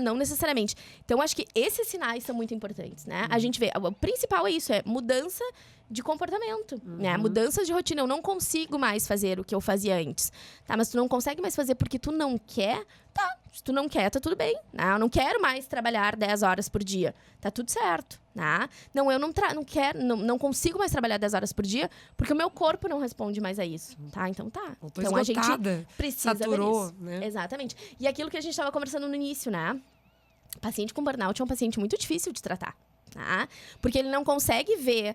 não necessariamente. Então, acho que esses sinais são muito importantes, né? A gente vê, o principal é isso, é mudança de comportamento, né? Mudanças de rotina. Eu não consigo mais fazer o que eu fazia antes. Tá, mas tu não consegue mais fazer porque tu não quer? Tá, se tu não quer, tá tudo bem. Né? Eu não quero mais trabalhar 10 horas por dia. Tá tudo certo. Né? Não, eu não consigo mais trabalhar 10 horas por dia porque o meu corpo não responde mais a isso. Tá, então tá. Então a gente precisa saturou, ver isso. né? Exatamente. E aquilo que a gente estava conversando no início, né? Paciente com burnout é um paciente muito difícil de tratar. Tá? Porque ele não consegue ver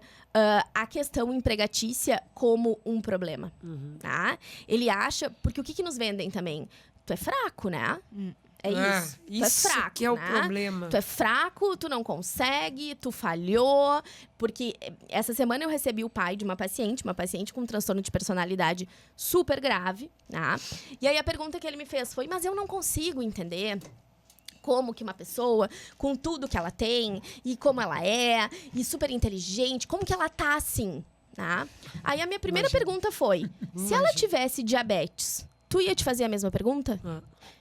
a questão empregatícia como um problema. Tá? Ele acha... Porque o que nos vendem também? Tu é fraco, né? É isso. Tu é fraco, que é o né? problema. Tu é fraco, tu não consegue, tu falhou. Porque essa semana eu recebi o pai de uma paciente com um transtorno de personalidade super grave. Tá? E aí a pergunta que ele me fez foi, mas eu não consigo entender... Como que uma pessoa, com tudo que ela tem, e como ela é, e super inteligente, como que ela tá assim, tá? Aí a minha primeira pergunta foi, se ela tivesse diabetes, tu ia te fazer a mesma pergunta?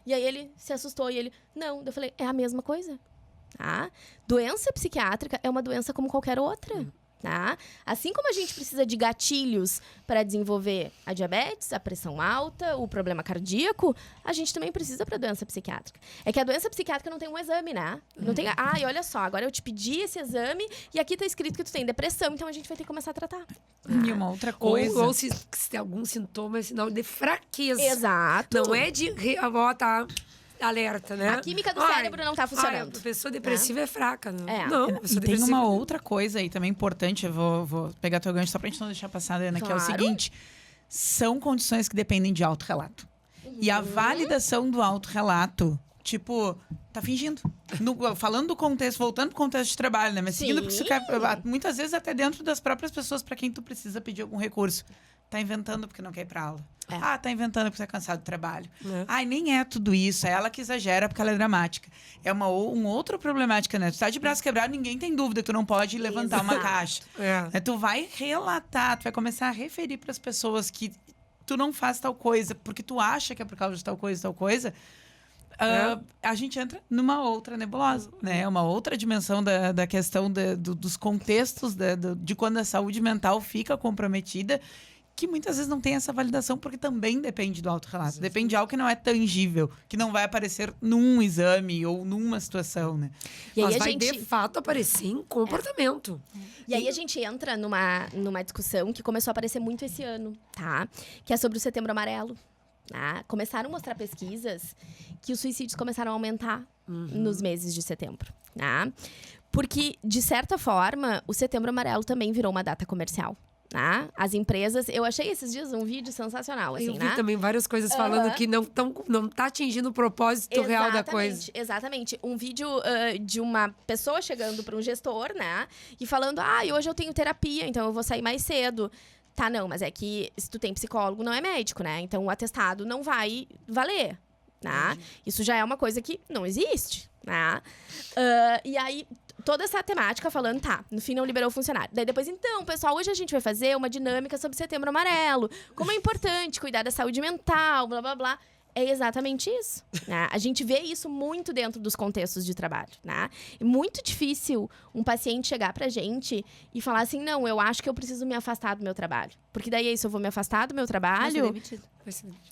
E aí ele se assustou e ele, não. Eu falei, é a mesma coisa. Tá? Doença psiquiátrica é uma doença como qualquer outra. Tá? Assim como a gente precisa de gatilhos para desenvolver a diabetes, a pressão alta, o problema cardíaco, a gente também precisa para doença psiquiátrica. É que a doença psiquiátrica não tem um exame, né? Não tem, olha só, agora eu te pedi esse exame e aqui tá escrito que tu tem depressão, então a gente vai ter que começar a tratar. E uma outra coisa... Ou se tem algum sintoma, é sinal de fraqueza. Exato. Não é de... tá alerta, né? A química do cérebro não tá funcionando. A pessoa depressiva é fraca. Né? É. Não, a pessoa E tem depressiva... uma outra coisa aí também importante, eu vou pegar teu gancho só pra gente não deixar passar, Ana, que é o seguinte, são condições que dependem de autorrelato. E a validação do autorrelato, tipo, tá fingindo. Falando do contexto, voltando pro contexto de trabalho, né? Mas seguindo, porque muitas vezes até dentro das próprias pessoas para quem tu precisa pedir algum recurso. Tá inventando porque não quer ir pra aula. Tá inventando porque tá cansado do trabalho. Nem é tudo isso. É ela que exagera porque ela é dramática. É uma outra problemática, né? Tu tá de braço quebrado, ninguém tem dúvida que tu não pode levantar uma caixa. Tu vai relatar, tu vai começar a referir pras pessoas que tu não faz tal coisa porque tu acha que é por causa de tal coisa. A gente entra numa outra nebulosa, né? Uma outra dimensão da questão dos contextos de quando a saúde mental fica comprometida, que muitas vezes não tem essa validação, porque também depende do autorrelato. Depende de algo que não é tangível, que não vai aparecer num exame ou numa situação, né? E aí vai, de fato, aparecer em comportamento. E aí a gente entra numa discussão que começou a aparecer muito esse ano, tá? Que é sobre o Setembro Amarelo. Tá? Começaram a mostrar pesquisas que os suicídios começaram a aumentar nos meses de setembro. Tá? Porque, de certa forma, o Setembro Amarelo também virou uma data comercial. Tá? As empresas... Eu achei esses dias um vídeo sensacional, assim, eu vi também várias coisas falando que não tá atingindo o propósito real da coisa. Exatamente. Um vídeo de uma pessoa chegando para um gestor, né? E falando, hoje eu tenho terapia, então eu vou sair mais cedo. Tá, não, mas é que se tu tem psicólogo, não é médico, né? Então o atestado não vai valer, né? Isso já é uma coisa que não existe, né? E aí, toda essa temática falando, no fim não liberou o funcionário. Daí depois, então, pessoal, hoje a gente vai fazer uma dinâmica sobre Setembro Amarelo. Como é importante cuidar da saúde mental, blá, blá, blá. É exatamente isso, né? A gente vê isso muito dentro dos contextos de trabalho, né? É muito difícil um paciente chegar pra gente e falar assim, não, eu acho que eu preciso me afastar do meu trabalho. Porque daí é isso, eu vou me afastar do meu trabalho...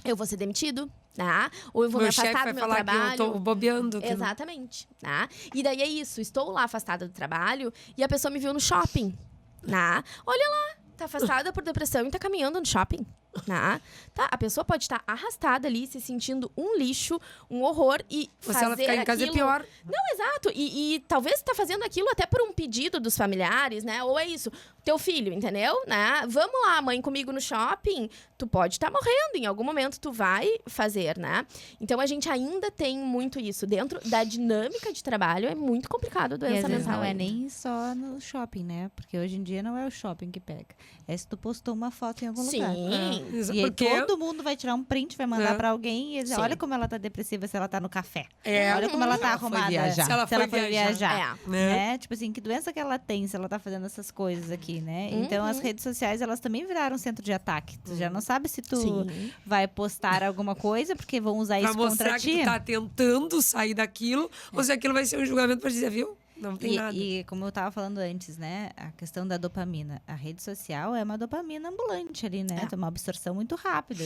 Eu vou ser demitido, né? Ou eu vou me afastar do meu trabalho. Que eu tô bobeando. Exatamente, né? E daí é isso, estou lá afastada do trabalho e a pessoa me viu no shopping, né? Olha lá, tá afastada por depressão e tá caminhando no shopping. Tá? A pessoa pode estar arrastada ali, se sentindo um lixo, um horror e fazer se ela ficar em casa é pior. Não, exato. E talvez tá fazendo aquilo até por um pedido dos familiares, né? Ou é isso, teu filho, entendeu? Né? Vamos lá, mãe, comigo no shopping. Tu pode estar morrendo, em algum momento tu vai fazer, né? Então a gente ainda tem muito isso. Dentro da dinâmica de trabalho é muito complicado a doença mental. Não é nem só no shopping, né? Porque hoje em dia não é o shopping que pega. É se tu postou uma foto em algum lugar. Sim. E aí todo mundo vai tirar um print, vai mandar pra alguém e dizer, olha como ela tá depressiva se ela tá no café. Olha como ela tá arrumada se ela foi viajar. É. Tipo assim, que doença que ela tem se ela tá fazendo essas coisas aqui, né? Então as redes sociais, elas também viraram centro de ataque. Tu já não sabe se tu vai postar alguma coisa, porque vão usar isso contra ti. Pra mostrar que tu tá tentando sair daquilo, ou se aquilo vai ser um julgamento pra dizer, viu? Não tem nada. E como eu tava falando antes, né? A questão da dopamina. A rede social é uma dopamina ambulante ali, né? É uma absorção muito rápida.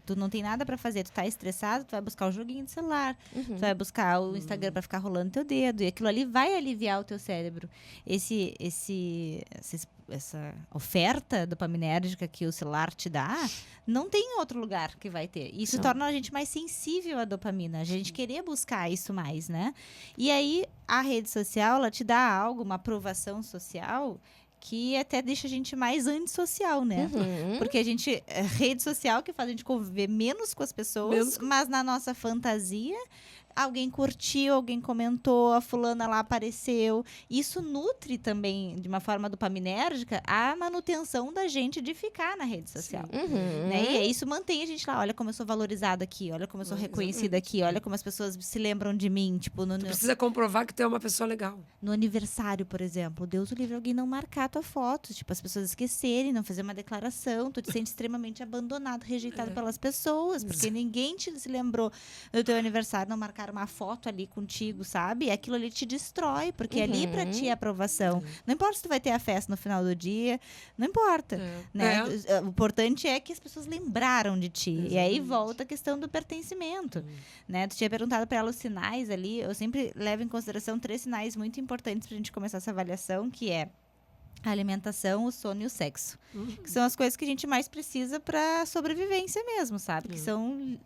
Tu não tem nada pra fazer. Tu tá estressado, tu vai buscar o joguinho de celular. Tu vai buscar o Instagram pra ficar rolando teu dedo. E aquilo ali vai aliviar o teu cérebro. Essa oferta dopaminérgica que o celular te dá, não tem em outro lugar que vai ter. Isso torna a gente mais sensível à dopamina. A gente querer buscar isso mais, né? E aí, a rede social, ela te dá algo, uma aprovação social, que até deixa a gente mais antissocial, né? Porque a gente... rede social que faz a gente conviver menos com as pessoas, mas na nossa fantasia... Alguém curtiu, alguém comentou, a fulana lá apareceu. Isso nutre também, de uma forma dopaminérgica, a manutenção da gente de ficar na rede social. Né? E isso mantém a gente lá. Olha como eu sou valorizada aqui, olha como eu sou reconhecida aqui, olha como as pessoas se lembram de mim. Tipo, Tu precisa comprovar que tu é uma pessoa legal. No aniversário, por exemplo, Deus o livre alguém não marcar tua foto. Tipo, as pessoas esquecerem, não fazer uma declaração. Tu te sente extremamente abandonado, rejeitado pelas pessoas. Porque ninguém se lembrou do teu aniversário, não marcar uma foto ali contigo, sabe? Aquilo ali te destrói, porque ali pra ti é aprovação. Não importa se tu vai ter a festa no final do dia, não importa. Né? O importante é que as pessoas lembraram de ti. Exatamente. E aí volta a questão do pertencimento. Né? Tu tinha perguntado pra ela os sinais ali, eu sempre levo em consideração 3 sinais muito importantes pra gente começar essa avaliação, que é a alimentação, o sono e o sexo. Que são as coisas que a gente mais precisa para sobrevivência mesmo, sabe? Que são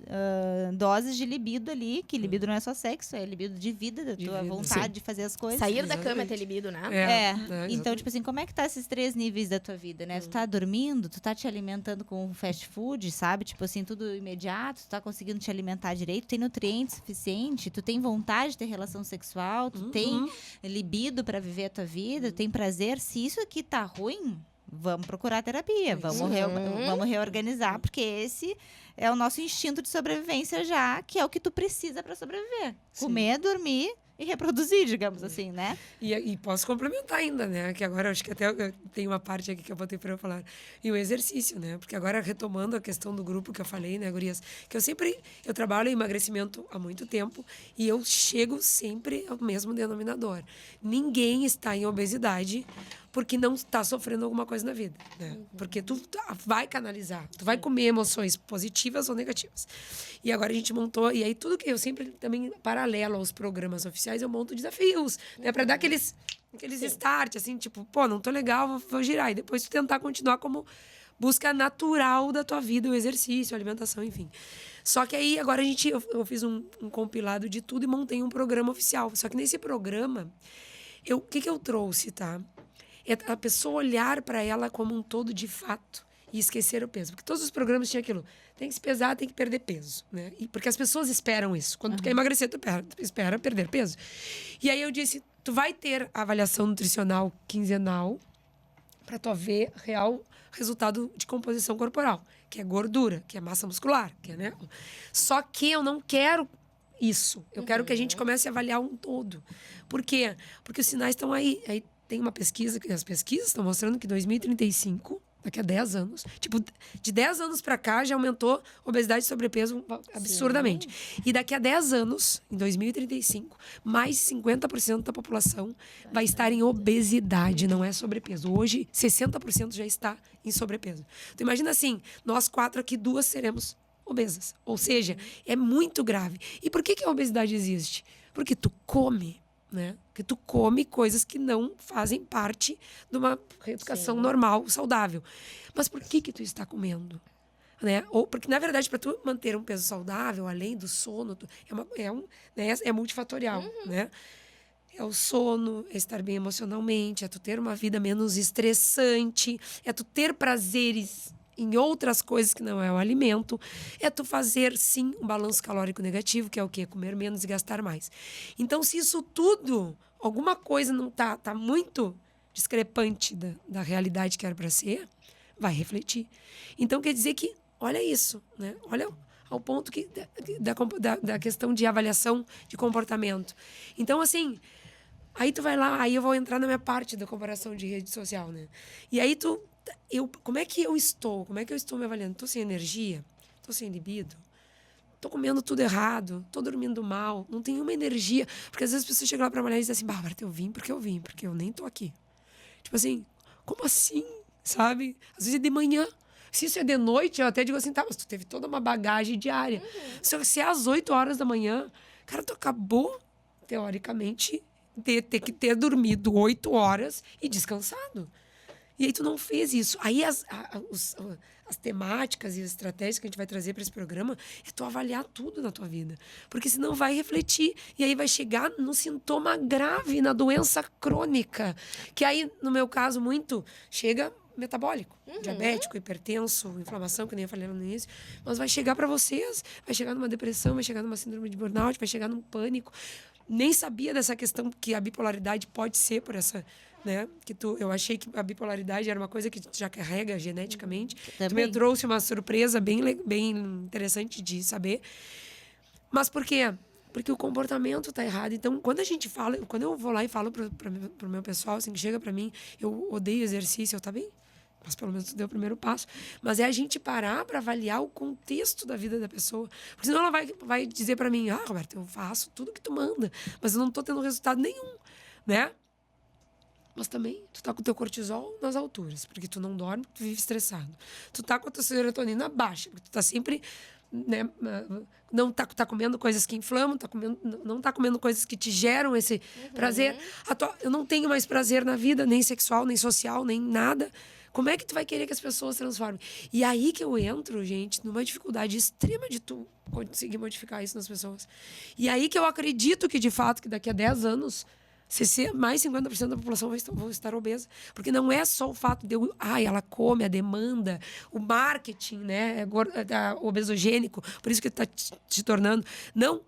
doses de libido ali, que libido não é só sexo, é libido de vida, da tua vontade de fazer as coisas. Sair da cama é ter libido, né? Então, tipo assim, como é que tá esses 3 níveis da tua vida, né? Tu tá dormindo, tu tá te alimentando com fast food, sabe? Tipo assim, tudo imediato, tu tá conseguindo te alimentar direito, tem nutrientes suficiente, tu tem vontade de ter relação sexual, tu tem libido para viver a tua vida, tu tem prazer. Se isso aqui tá ruim, vamos procurar terapia, vamos reorganizar, porque esse é o nosso instinto de sobrevivência já, que é o que tu precisa para sobreviver. Comer, dormir e reproduzir, digamos assim, né? E posso complementar ainda, né? Que agora eu acho que até tem uma parte aqui que eu botei para eu falar. E o exercício, né? Porque agora, retomando a questão do grupo que eu falei, né, gurias? Que eu trabalho em emagrecimento há muito tempo e eu chego sempre ao mesmo denominador. Ninguém está em obesidade porque não está sofrendo alguma coisa na vida, né? Porque tu vai canalizar, tu vai comer emoções positivas ou negativas. E agora a gente montou, e aí tudo que eu sempre também, paralelo aos programas oficiais, eu monto desafios, né? Pra dar aqueles start, assim, tipo, pô, não tô legal, vou girar. E depois tu tentar continuar como busca natural da tua vida, o exercício, a alimentação, enfim. Só que aí, agora eu fiz um compilado de tudo e montei um programa oficial. Só que nesse programa, o que eu trouxe, tá? É a pessoa olhar para ela como um todo de fato e esquecer o peso. Porque todos os programas tinham aquilo. Tem que se pesar, tem que perder peso, né? Porque as pessoas esperam isso. Quando tu quer emagrecer, tu espera perder peso. E aí eu disse, tu vai ter a avaliação nutricional quinzenal para tu ver real resultado de composição corporal, que é gordura, que é massa muscular, que é, né? Só que eu não quero isso. Eu quero que a gente comece a avaliar um todo. Por quê? Porque os sinais estão aí. Aí tem uma pesquisa, que as pesquisas estão mostrando que em 2035, daqui a 10 anos, tipo, de 10 anos para cá já aumentou obesidade e sobrepeso absurdamente. Sim. E daqui a 10 anos, em 2035, mais 50% da população vai estar em obesidade, não é sobrepeso. Hoje, 60% já está em sobrepeso. Então imagina assim, nós 4 aqui, 2 seremos obesas. Ou seja, é muito grave. E por que a obesidade existe? Porque tu come, né? Porque tu come coisas que não fazem parte de uma reeducação normal, saudável. Mas por que tu está comendo? Né? Ou porque, na verdade, para tu manter um peso saudável, além do sono, é multifatorial, né? É o sono, é estar bem emocionalmente, é tu ter uma vida menos estressante, é tu ter prazeres em outras coisas que não é o alimento, é tu fazer, sim, um balanço calórico negativo, que é o quê? Comer menos e gastar mais. Então, se isso tudo, alguma coisa não tá muito discrepante da realidade que era para ser, vai refletir. Então, quer dizer que, olha isso, né? Olha ao ponto que, da questão de avaliação de comportamento. Então, assim, aí tu vai lá, aí eu vou entrar na minha parte da comparação de rede social, né? E aí como é que eu estou? Como é que eu estou me avaliando? Estou sem energia? Estou sem libido? tô comendo tudo errado, tô dormindo mal, não tenho uma energia. Porque às vezes as pessoas chegam lá pra mulher e dizem assim, Bárbara, eu vim porque eu nem tô aqui. Tipo assim, como assim? Sabe? Às vezes é de manhã. Se isso é de noite, eu até digo assim, tá, mas tu teve toda uma bagagem diária. Se é às 8 horas da manhã, cara, tu acabou, teoricamente, de ter que ter dormido 8 horas e descansado. E aí tu não fez isso. Aí as temáticas e as estratégias que a gente vai trazer para esse programa é tu avaliar tudo na tua vida. Porque senão vai refletir. E aí vai chegar no sintoma grave, na doença crônica. Que aí, no meu caso, muito, chega metabólico. Diabético, hipertenso, inflamação, que nem eu falei no início. Mas vai chegar para vocês. Vai chegar numa depressão, vai chegar numa síndrome de burnout, vai chegar num pânico. Nem sabia dessa questão que a bipolaridade pode ser por essa... Né? Eu achei que a bipolaridade era uma coisa que já carrega geneticamente. Tu me trouxe uma surpresa bem interessante de saber. Mas por quê? Porque o comportamento tá errado. Então, quando eu vou lá e falo pro meu pessoal, assim, que chega para mim, eu odeio exercício, tá bem? Mas pelo menos tu deu o primeiro passo. Mas é a gente parar para avaliar o contexto da vida da pessoa. Porque senão ela vai dizer para mim, Roberto, eu faço tudo que tu manda, mas eu não tô tendo resultado nenhum, né? Mas também, tu tá com o teu cortisol nas alturas, porque tu não dorme, tu vive estressado. Tu tá com a tua serotonina baixa, porque tu tá sempre, né, não tá comendo coisas que inflamam, não tá comendo coisas que te geram esse prazer. Eu não tenho mais prazer na vida, nem sexual, nem social, nem nada. Como é que tu vai querer que as pessoas transformem? E aí que eu entro, gente, numa dificuldade extrema de tu conseguir modificar isso nas pessoas. E aí que eu acredito que, de fato, que daqui a 10 anos... mais 50% da população vão estar obesa. Porque não é só o fato de ela come, a demanda, o marketing, né? Obesogênico, por isso que está te tornando. Não,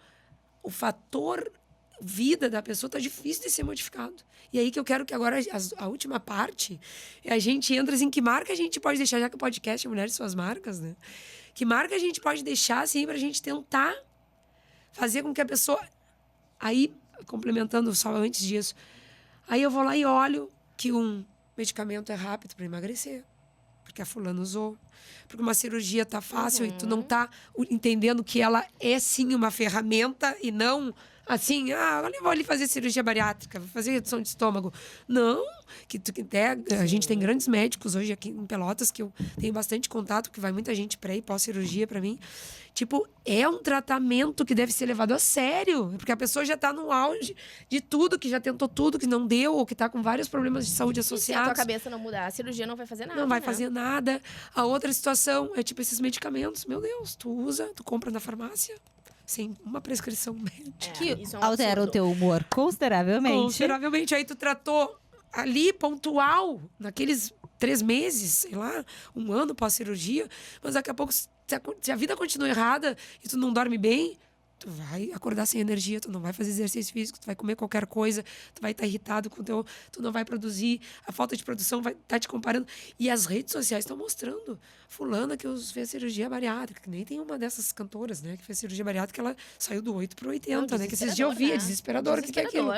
o fator vida da pessoa está difícil de ser modificado. E aí que eu quero que agora, a última parte, a gente entra em que marca a gente pode deixar, já que o podcast é Mulheres e Suas Marcas, né? Que marca a gente pode deixar, assim, para a gente tentar fazer com que a pessoa... Aí... complementando só antes disso, aí eu vou lá e olho que um medicamento é rápido para emagrecer, porque a fulana usou, porque uma cirurgia tá fácil e tu não tá entendendo que ela é sim uma ferramenta e não assim, eu vou ali fazer cirurgia bariátrica, vou fazer redução de estômago. Não, a gente tem grandes médicos hoje aqui em Pelotas, que eu tenho bastante contato, que vai muita gente pré e pós-cirurgia para mim. Tipo, é um tratamento que deve ser levado a sério, porque a pessoa já tá no auge de tudo, que já tentou tudo, que não deu, ou que tá com vários problemas de saúde associados. Se a tua cabeça não mudar, a cirurgia não vai fazer nada. Não vai fazer nada. A outra situação é tipo esses medicamentos. Meu Deus, tu compra na farmácia, sem uma prescrição médica. Que altera o teu humor consideravelmente. Consideravelmente. Aí tu tratou ali, pontual, naqueles 3 meses, sei lá, 1 ano pós-cirurgia, mas daqui a pouco, se a vida continua errada e tu não dorme bem, tu vai acordar sem energia, tu não vai fazer exercício físico, tu vai comer qualquer coisa, tu vai estar irritado tu não vai produzir, a falta de produção vai estar te comparando. E as redes sociais estão mostrando fulana que fez cirurgia bariátrica, que nem tem uma dessas cantoras, né, que fez cirurgia bariátrica, ela saiu do 8 para 80, né, que esses dias eu vi, é desesperador, o que é aquilo?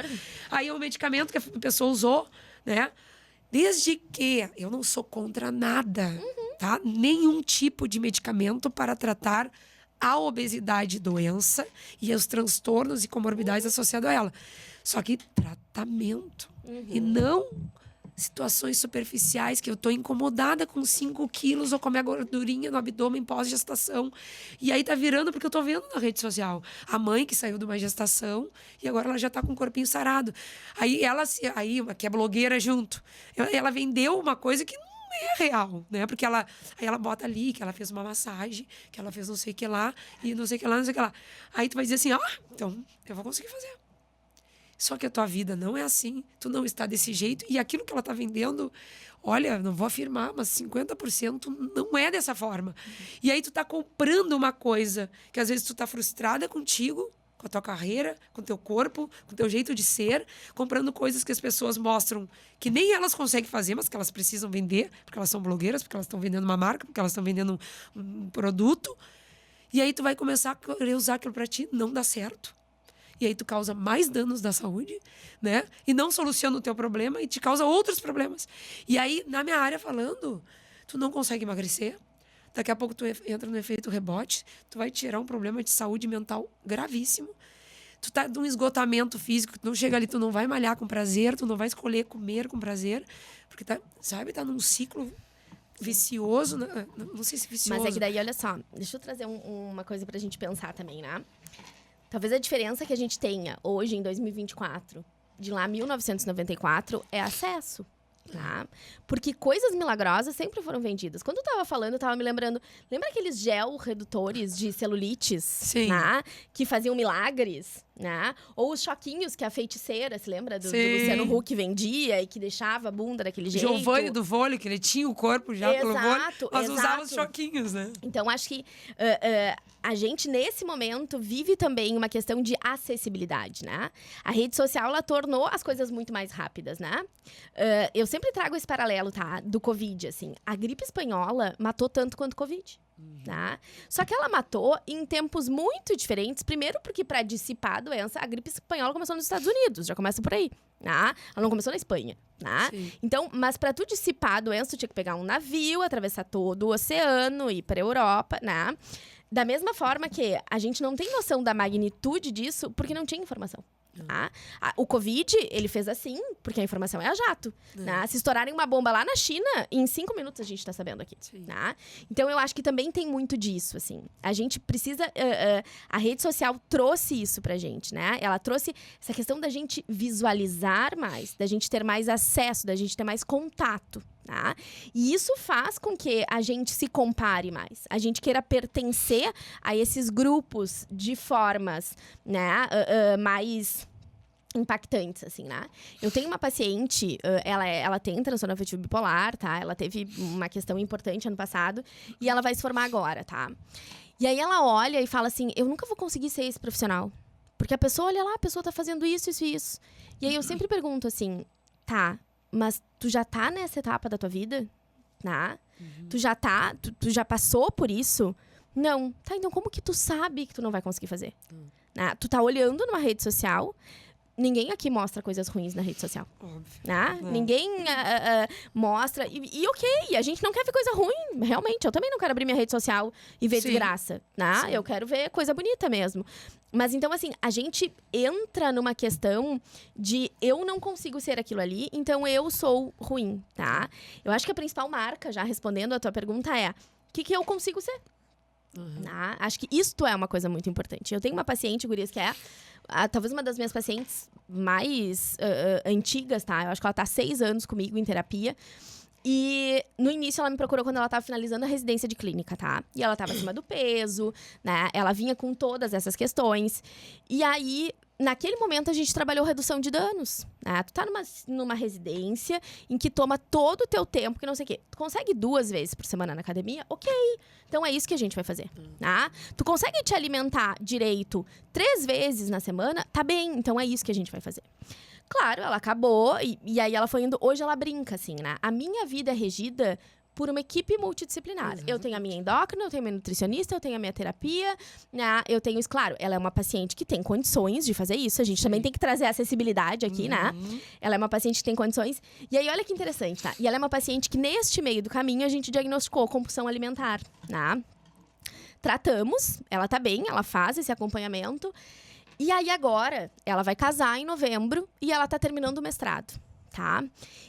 Aí o medicamento que a pessoa usou, né, desde que eu não sou contra nada, tá? Nenhum tipo de medicamento para tratar a obesidade doença e os transtornos e comorbidades associados a ela. Só que tratamento. E não situações superficiais que eu tô incomodada com 5 quilos ou com a minha gordurinha no abdômen pós-gestação. E aí tá virando porque eu tô vendo na rede social. A mãe que saiu de uma gestação e agora ela já tá com o corpinho sarado. Aí que é blogueira junto, ela vendeu uma coisa que não é real, né? Porque aí ela bota ali que ela fez uma massagem, que ela fez não sei o que lá, e não sei o que lá, não sei o que lá. Aí tu vai dizer assim, então eu vou conseguir fazer. Só que a tua vida não é assim, tu não está desse jeito, e aquilo que ela tá vendendo, olha, não vou afirmar, mas 50% não é dessa forma. E aí tu tá comprando uma coisa que às vezes tu tá frustrada contigo, com a tua carreira, com o teu corpo, com o teu jeito de ser, comprando coisas que as pessoas mostram que nem elas conseguem fazer, mas que elas precisam vender, porque elas são blogueiras, porque elas estão vendendo uma marca, porque elas estão vendendo um produto. E aí tu vai começar a querer usar aquilo pra ti, não dá certo. E aí tu causa mais danos da saúde, né? E não soluciona o teu problema e te causa outros problemas. E aí, na minha área falando, tu não consegue emagrecer, daqui a pouco tu entra no efeito rebote, tu vai tirar um problema de saúde mental gravíssimo. Tu tá num esgotamento físico, tu não chega ali, tu não vai malhar com prazer, tu não vai escolher comer com prazer, porque tá num ciclo vicioso, não sei se vicioso. Mas é que daí, olha só, deixa eu trazer uma coisa pra gente pensar também, né? Talvez a diferença que a gente tenha hoje, em 2024, de lá 1994, é acesso. Tá? Porque coisas milagrosas sempre foram vendidas. Quando eu tava falando, eu tava me lembrando... Lembra aqueles gel redutores de celulites? Sim. Né? Que faziam milagres, né? Ou os choquinhos que a feiticeira, se lembra? Do Luciano Huck vendia e que deixava a bunda daquele jeito. Giovanni do vôlei, que ele tinha o corpo já pelo vôlei. Mas usava os choquinhos, né? Então, acho que a gente, nesse momento, vive também uma questão de acessibilidade, né? A rede social, ela tornou as coisas muito mais rápidas, né? Eu sempre trago esse paralelo, tá? Do Covid, assim. A gripe espanhola matou tanto quanto o Covid. Tá? Só que ela matou em tempos muito diferentes. Primeiro porque, para dissipar a doença, a gripe espanhola começou nos Estados Unidos. Já começa por aí. Tá? Ela não começou na Espanha. Tá? Então, mas para tu dissipar a doença, tu tinha que pegar um navio, atravessar todo o oceano, ir para a Europa, né? Da mesma forma que a gente não tem noção da magnitude disso porque não tinha informação. Tá? O Covid, ele fez assim, porque a informação é a jato. Né? Se estourarem uma bomba lá na China, em 5 minutos a gente tá sabendo aqui. Tá? Então, eu acho que também tem muito disso, assim. A gente precisa... a rede social trouxe isso pra gente, né? Ela trouxe essa questão da gente visualizar mais, da gente ter mais acesso, da gente ter mais contato. Tá? E isso faz com que a gente se compare mais. A gente queira pertencer a esses grupos de formas, né, mais impactantes, assim, né? Eu tenho uma paciente, ela tem transtorno afetivo bipolar, tá? Ela teve uma questão importante ano passado e ela vai se formar agora, tá? E aí ela olha e fala assim, eu nunca vou conseguir ser esse profissional. Porque a pessoa olha lá, a pessoa tá fazendo isso, isso e isso. E aí eu sempre pergunto assim, tá, mas tu já tá nessa etapa da tua vida? Tá? Tu já tá, tu já passou por isso? Não. Tá, então como que tu sabe que tu não vai conseguir fazer? Né? Tu tá olhando numa rede social, ninguém aqui mostra coisas ruins na rede social. Óbvio. Né? Ninguém mostra. E ok, a gente não quer ver coisa ruim. Realmente, eu também não quero abrir minha rede social e ver desgraça. Né? Eu quero ver coisa bonita mesmo. Mas então, assim, a gente entra numa questão de eu não consigo ser aquilo ali, então eu sou ruim, tá? Eu acho que a principal marca, já respondendo a tua pergunta, é o que eu consigo ser? Tá? Acho que isto é uma coisa muito importante. Eu tenho uma paciente, gurias, que é talvez uma das minhas pacientes mais antigas, tá? Eu acho que ela tá há 6 anos comigo em terapia. E no início ela me procurou quando ela estava finalizando a residência de clínica, tá? E ela estava acima do peso, né? Ela vinha com todas essas questões. E aí, naquele momento, a gente trabalhou redução de danos. Né? Tu tá numa residência em que toma todo o teu tempo, que não sei o quê. Tu consegue 2 vezes por semana na academia? Ok. Então é isso que a gente vai fazer. Tá? Tu consegue te alimentar direito 3 vezes na semana? Tá bem. Então é isso que a gente vai fazer. Claro, ela acabou e aí ela foi indo... Hoje ela brinca, assim, né? A minha vida é regida por uma equipe multidisciplinar. Eu tenho a minha endócrina, eu tenho a minha nutricionista, eu tenho a minha terapia, né? Eu tenho isso, claro, ela é uma paciente que tem condições de fazer isso. A gente também tem que trazer acessibilidade aqui, né? Ela é uma paciente que tem condições. E aí, olha que interessante, tá? E ela é uma paciente que, neste meio do caminho, a gente diagnosticou compulsão alimentar, né? Tratamos, ela tá bem, ela faz esse acompanhamento. E aí, agora, ela vai casar em novembro e ela tá terminando o mestrado, tá?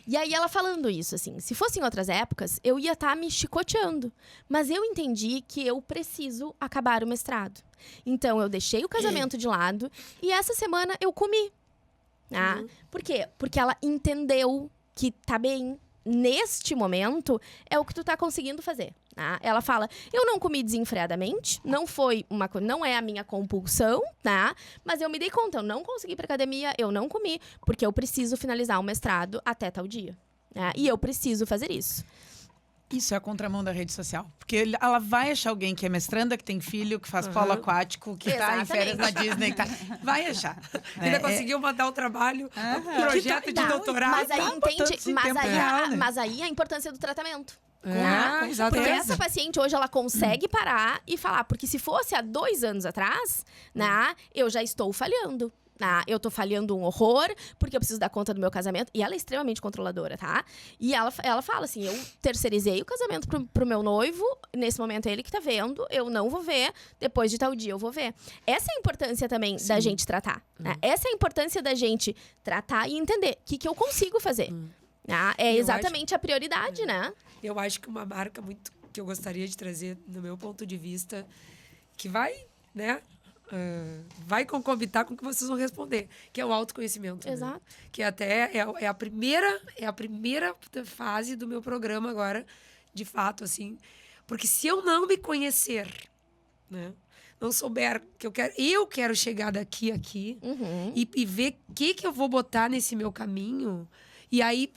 E aí, ela falando isso, assim, se fosse em outras épocas, eu ia estar me chicoteando. Mas eu entendi que eu preciso acabar o mestrado. Então, eu deixei o casamento de lado e essa semana eu comi. Tá? Por quê? Porque ela entendeu que tá bem. Neste momento, é o que tu tá conseguindo fazer. Tá? Ela fala, eu não comi desenfreadamente, não é a minha compulsão, tá? Mas eu me dei conta, eu não consegui ir pra academia, eu não comi, porque eu preciso finalizar o mestrado até tal dia. Né? E eu preciso fazer isso. Isso é a contramão da rede social. Porque ela vai achar alguém que é mestranda, que tem filho, que faz polo aquático, que tá em férias na Disney. Tá... Vai achar. Ainda conseguiu mandar o trabalho, o projeto de doutorado. Mas aí, entende? Mas aí a importância do tratamento. Exatamente. Porque essa paciente hoje ela consegue parar e falar, porque se fosse há 2 anos atrás, né, eu já estou falhando. Eu tô falhando um horror, porque eu preciso dar conta do meu casamento. E ela é extremamente controladora, tá? E ela fala assim, eu terceirizei o casamento pro meu noivo, nesse momento é ele que tá vendo, eu não vou ver, depois de tal dia eu vou ver. Essa é a importância também da gente tratar. Né? Essa é a importância da gente tratar e entender o que eu consigo fazer. É exatamente a prioridade, né? Eu acho que uma marca muito que eu gostaria de trazer, no meu ponto de vista, que vai, né? Vai concomitar com o que vocês vão responder, que é o autoconhecimento. Exato. Né? Que até é a primeira fase do meu programa agora, de fato, assim. Porque se eu não me conhecer, né? Não souber que eu quero chegar daqui a aqui e ver o que eu vou botar nesse meu caminho, e aí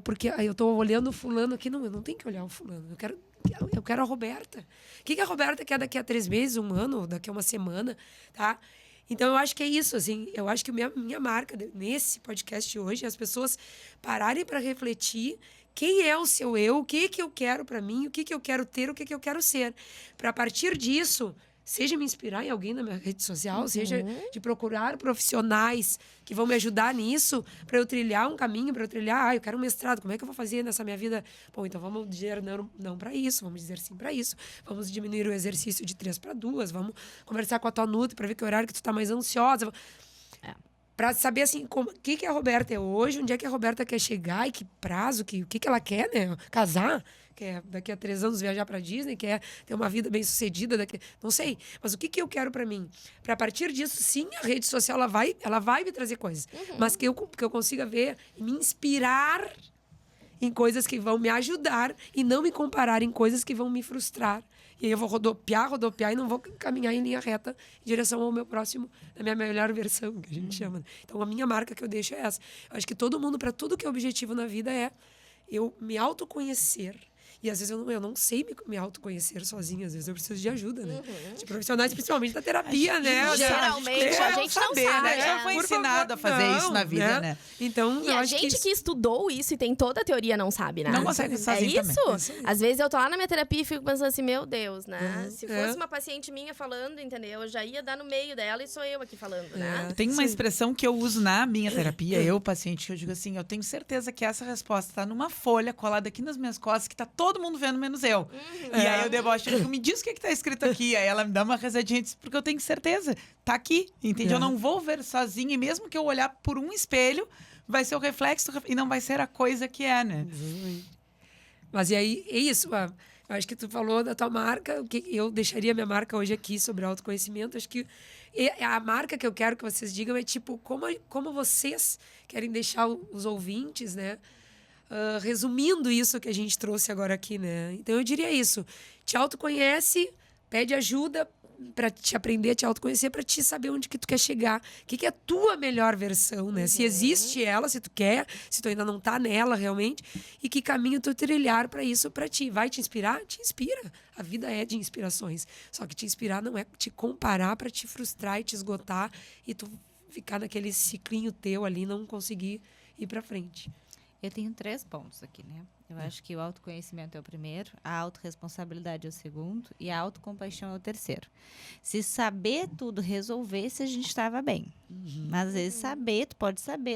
porque eu tô olhando o fulano aqui, não, eu não tenho que olhar o fulano, eu quero a Roberta. O que a Roberta quer daqui a 3 meses, 1 ano, daqui a uma semana, tá? Então, eu acho que é isso, assim. Eu acho que minha marca nesse podcast hoje é as pessoas pararem para refletir quem é o seu eu, o que eu quero para mim, o que eu quero ter, o que eu quero ser. Para, a partir disso, seja me inspirar em alguém na minha rede social, seja de procurar profissionais que vão me ajudar nisso, para eu trilhar um caminho, para eu trilhar, eu quero um mestrado, como é que eu vou fazer nessa minha vida? Bom, então vamos dizer não para isso, vamos dizer sim para isso, vamos diminuir o exercício de 3 para 2, vamos conversar com a tua nutri para ver que horário que tu tá mais ansiosa. Para saber, assim, o que a Roberta é hoje, onde é que a Roberta quer chegar e que prazo, o que ela quer, né? Casar, quer daqui a 3 anos viajar para Disney, quer ter uma vida bem sucedida, não sei. Mas o que eu quero para mim? Para, a partir disso, sim, a rede social ela vai me trazer coisas. Mas que eu consiga ver e me inspirar em coisas que vão me ajudar e não me comparar em coisas que vão me frustrar. E aí eu vou rodopiar e não vou caminhar em linha reta em direção ao meu próximo, da minha melhor versão, que a gente chama. Então, a minha marca que eu deixo é essa. Eu acho que todo mundo, para tudo que é objetivo na vida, é eu me autoconhecer. E às vezes eu não sei me autoconhecer sozinha, às vezes eu preciso de ajuda, né? De profissionais, principalmente da terapia, né? Geralmente a gente não sabe, né? Já foi ensinado a fazer isso na vida, né? Então, e a gente que estudou isso e tem toda a teoria não sabe, né? Não consegue sozinho isso? Às vezes eu tô lá na minha terapia e fico pensando assim, meu Deus, né? Se fosse uma paciente minha falando, entendeu? Eu já ia dar no meio dela e sou eu aqui falando, né? Tem uma expressão que eu uso na minha terapia, eu, paciente, que eu digo assim, eu tenho certeza que essa resposta tá numa folha colada aqui nas minhas costas, que tá todo mundo vendo, menos eu. E aí eu debocho, eu digo, me diz o que tá escrito aqui. Aí ela me dá uma risadinha e diz, porque eu tenho certeza, tá aqui, entende? Eu não vou ver sozinha, e mesmo que eu olhar por um espelho, vai ser o reflexo e não vai ser a coisa que é, né? Mas e aí, é isso, eu acho que tu falou da tua marca, o que eu deixaria minha marca hoje aqui sobre autoconhecimento. Acho que a marca que eu quero que vocês digam é tipo, como vocês querem deixar os ouvintes, né? Resumindo isso que a gente trouxe agora aqui, né? Então eu diria isso: te autoconhece, pede ajuda para te aprender a te autoconhecer, para te saber onde que tu quer chegar, o que é a tua melhor versão, né? Se existe ela, se tu quer, se tu ainda não tá nela realmente, e que caminho tu trilhar para isso para ti. Vai te inspirar? Te inspira. A vida é de inspirações. Só que te inspirar não é te comparar para te frustrar e te esgotar e tu ficar naquele ciclinho teu ali, não conseguir ir para frente. Eu tenho 3 pontos aqui, né? Eu acho que o autoconhecimento é o primeiro, a autorresponsabilidade é o segundo e a autocompaixão é o terceiro. Se saber tudo resolvesse, a gente estava bem. Mas às vezes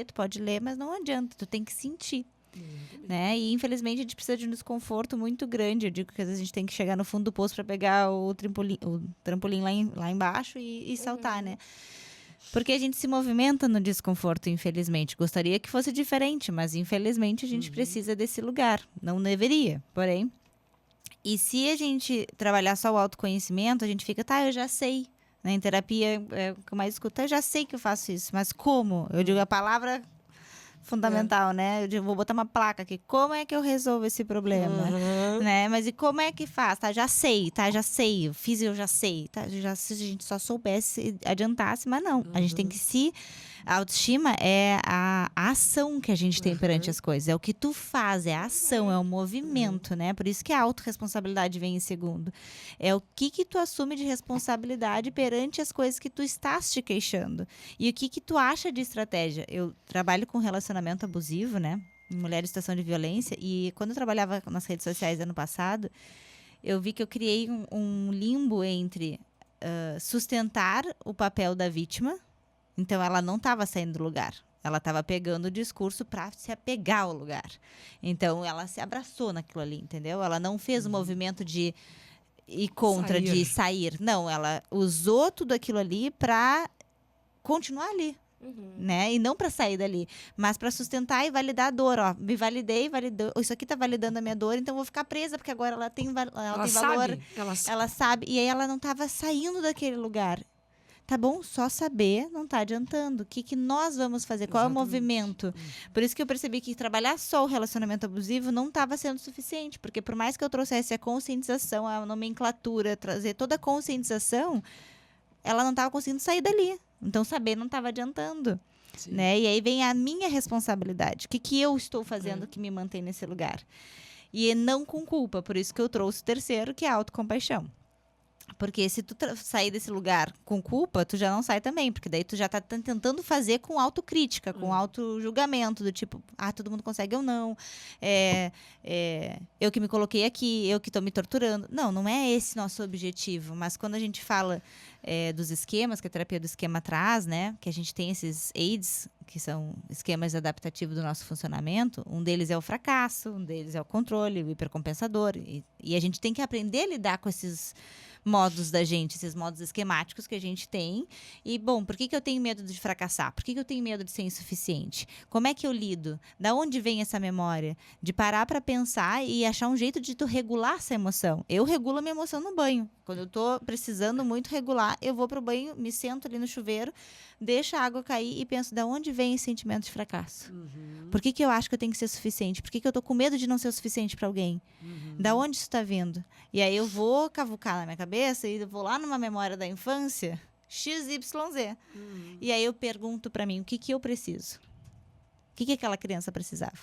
tu pode ler, mas não adianta, tu tem que sentir. Né? E infelizmente a gente precisa de um desconforto muito grande. Eu digo que às vezes a gente tem que chegar no fundo do poço para pegar o trampolim lá embaixo e saltar, né? Porque a gente se movimenta no desconforto, infelizmente. Gostaria que fosse diferente, mas infelizmente a gente precisa desse lugar. Não deveria, porém. E se a gente trabalhar só o autoconhecimento, a gente fica, eu já sei. Né? Em terapia, é o que eu mais escuto, eu já sei que eu faço isso, mas como? Eu digo a palavra fundamental, né? Eu digo, vou botar uma placa aqui. Como é que eu resolvo esse problema? Né? Mas e como é que faz? Já sei. Eu fiz e eu já sei. Se a gente só soubesse, adiantasse, mas não. A gente tem que A autoestima é a ação que a gente tem perante as coisas. É o que tu faz, é a ação, é o movimento, né? Por isso que a autorresponsabilidade vem em segundo. É o que tu assume de responsabilidade perante as coisas que tu estás te queixando. E o que tu acha de estratégia. Eu trabalho com relacionamento abusivo, né? Mulher em situação de violência. E quando eu trabalhava nas redes sociais ano passado, eu vi que eu criei um limbo entre sustentar o papel da vítima Então, ela não estava saindo do lugar. Ela estava pegando o discurso para se apegar ao lugar. Então, ela se abraçou naquilo ali, entendeu? Ela não fez o movimento de ir contra, de sair. Não, ela usou tudo aquilo ali para continuar ali. Né? E não para sair dali, mas para sustentar e validar a dor. Ó, me validou, isso aqui tá validando a minha dor, então eu vou ficar presa, porque agora ela tem valor. Ela sabe. E aí ela não estava saindo daquele lugar. Tá bom? Só saber não tá adiantando. O que nós vamos fazer? Qual é o movimento? Por isso que eu percebi que trabalhar só o relacionamento abusivo não estava sendo suficiente, porque por mais que eu trouxesse a conscientização, a nomenclatura, trazer toda a conscientização, ela não estava conseguindo sair dali. Então, saber não estava adiantando. Né? E aí vem a minha responsabilidade. O que eu estou fazendo que me mantém nesse lugar? E não com culpa. Por isso que eu trouxe o terceiro, que é a autocompaixão. Porque se tu sair desse lugar com culpa, tu já não sai também. Porque daí tu já tá tentando fazer com autocrítica, com auto-julgamento. Do tipo, todo mundo consegue ou não. Eu que me coloquei aqui, eu que tô me torturando. Não é esse nosso objetivo. Mas quando a gente fala dos esquemas, que a terapia do esquema traz, né? Que a gente tem esses AIDS, que são esquemas adaptativos do nosso funcionamento. Um deles é o fracasso, um deles é o controle, o hipercompensador. E a gente tem que aprender a lidar com esses modos da gente, esses modos esquemáticos que a gente tem. E, bom, por que eu tenho medo de fracassar? Por que eu tenho medo de ser insuficiente? Como é que eu lido? Da onde vem essa memória? De parar para pensar e achar um jeito de tu regular essa emoção. Eu regulo a minha emoção no banho. Quando eu tô precisando muito regular, eu vou pro banho, me sento ali no chuveiro, deixo a água cair e penso, da onde vem esse sentimento de fracasso? Por que eu acho que eu tenho que ser suficiente? Por que eu tô com medo de não ser o suficiente para alguém? Da onde isso tá vindo? E aí eu vou cavucar na minha cabeça e vou lá numa memória da infância, XYZ. E aí eu pergunto para mim, o que eu preciso? O que aquela criança precisava?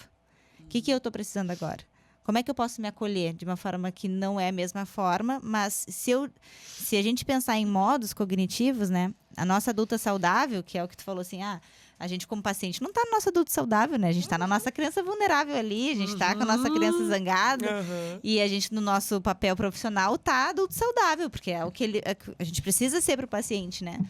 O que eu tô precisando agora? Como é que eu posso me acolher de uma forma que não é a mesma forma, mas se a gente pensar em modos cognitivos, né? A nossa adulta saudável, que é o que tu falou assim, a gente como paciente não tá no nosso adulto saudável, né? A gente tá na nossa criança vulnerável ali, a gente tá com a nossa criança zangada, e a gente no nosso papel profissional tá adulto saudável, porque é o que a gente precisa ser pro paciente, né?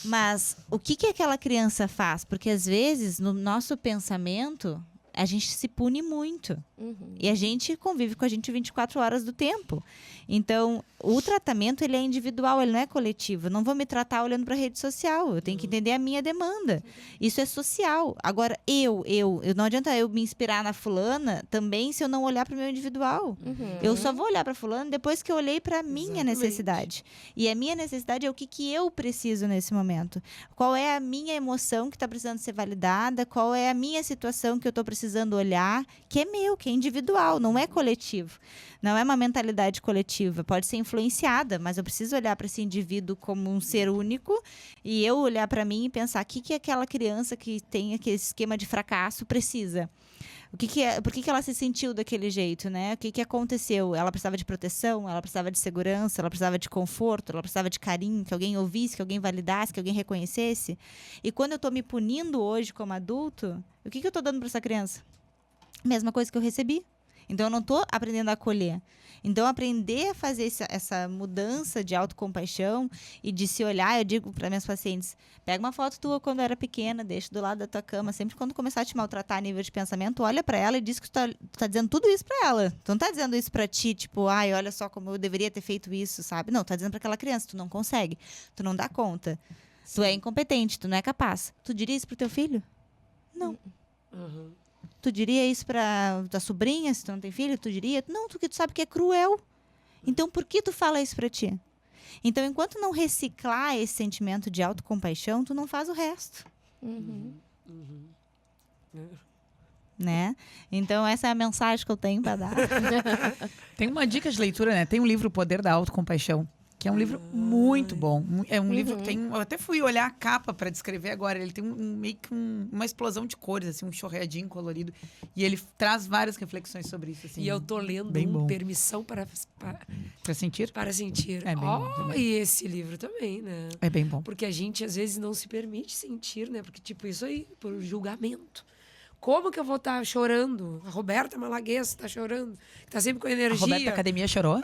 Mas o que aquela criança faz? Porque às vezes no nosso pensamento a gente se pune muito. E a gente convive com a gente 24 horas do tempo. Então, o tratamento ele é individual, ele não é coletivo. Eu não vou me tratar olhando para a rede social. Eu tenho que entender a minha demanda. Isso é social. Agora, não adianta eu me inspirar na fulana também se eu não olhar para o meu individual. Eu só vou olhar para fulana depois que eu olhei para a minha necessidade. E a minha necessidade é o que eu preciso nesse momento. Qual é a minha emoção que está precisando ser validada? Qual é a minha situação que eu estou precisando olhar? Que é meu, que é individual, não é coletivo. Não é uma mentalidade coletiva. Pode ser influenciada, mas eu preciso olhar para esse indivíduo como um ser único e eu olhar para mim e pensar o que aquela criança que tem aquele esquema de fracasso precisa. Por que ela se sentiu daquele jeito, né? O que aconteceu? Ela precisava de proteção, ela precisava de segurança, ela precisava de conforto, ela precisava de carinho, que alguém ouvisse, que alguém validasse, que alguém reconhecesse. E quando eu estou me punindo hoje como adulto, o que eu estou dando para essa criança? Mesma coisa que eu recebi. Então, eu não estou aprendendo a acolher. Então, aprender a fazer essa mudança de autocompaixão e de se olhar, eu digo para minhas pacientes, pega uma foto tua quando era pequena, deixa do lado da tua cama, sempre quando começar a te maltratar a nível de pensamento, olha para ela e diz que tu tá dizendo tudo isso para ela. Tu não tá dizendo isso para ti, tipo, olha só como eu deveria ter feito isso, sabe? Não, tá dizendo para aquela criança, tu não consegue, tu não dá conta, tu é incompetente, tu não é capaz. Tu diria isso pro teu filho? Não. Tu diria isso pra tua sobrinha, se tu não tem filho? Tu diria? Não, porque tu sabe que é cruel. Então, por que tu fala isso pra ti? Então, enquanto não reciclar esse sentimento de autocompaixão, tu não faz o resto. Né? Então, essa é a mensagem que eu tenho para dar. Tem uma dica de leitura, né? Tem um livro, O Poder da Autocompaixão, que é um livro muito bom. É um livro que tem... Eu até fui olhar a capa para descrever agora. Ele tem meio que uma explosão de cores, assim, um chorreadinho colorido. E ele traz várias reflexões sobre isso. Assim, e eu tô lendo Permissão para Sentir? Para Sentir. É bem bom também. E esse livro também, né? É bem bom. Porque a gente, às vezes, não se permite sentir, né? Porque, tipo, isso aí, por julgamento. Como que eu vou estar chorando? A Roberta Malaguês tá chorando. Tá sempre com energia. A Roberta Academia chorou?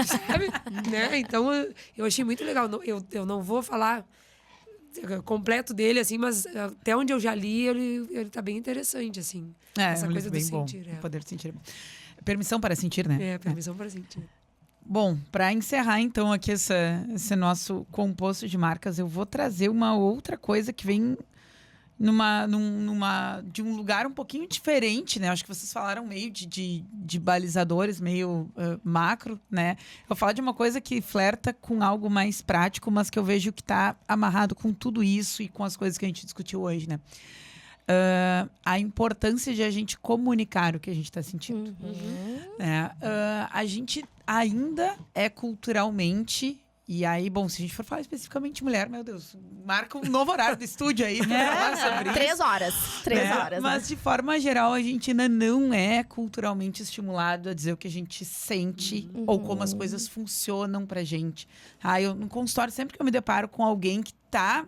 Sabe? Né? Então, eu achei muito legal. Eu não vou falar completo dele, assim, mas até onde eu já li, ele tá bem interessante, assim. Essa coisa do bem sentir. bom. Poder sentir. Permissão para sentir, né? Permissão para sentir. Bom, para encerrar então aqui esse nosso composto de marcas, eu vou trazer uma outra coisa que vem de um lugar um pouquinho diferente, né? Acho que vocês falaram meio de balizadores, meio macro, né? Eu vou falar de uma coisa que flerta com algo mais prático, mas que eu vejo que está amarrado com tudo isso e com as coisas que a gente discutiu hoje, né? A importância de a gente comunicar o que a gente está sentindo. A gente ainda é culturalmente... E aí, bom, se a gente for falar especificamente mulher, meu Deus, marca um novo horário do estúdio aí pra falar sobre isso. 3 horas. 3 horas. Mas, né? de forma geral, a gente ainda não é culturalmente estimulado a dizer o que a gente sente ou como as coisas funcionam pra gente. Eu, no consultório, sempre que eu me deparo com alguém que tá...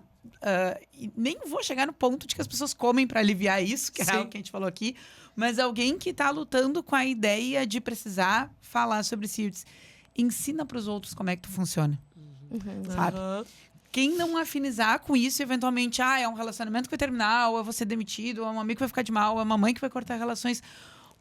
e nem vou chegar no ponto de que as pessoas comem para aliviar isso, que é algo que a gente falou aqui, mas alguém que está lutando com a ideia de precisar falar sobre si. Ensina para os outros como é que tu funciona, sabe? Quem não afinizar com isso, eventualmente, é um relacionamento que vai terminar, ou eu vou ser demitido, ou é um amigo que vai ficar de mal, ou é uma mãe que vai cortar relações.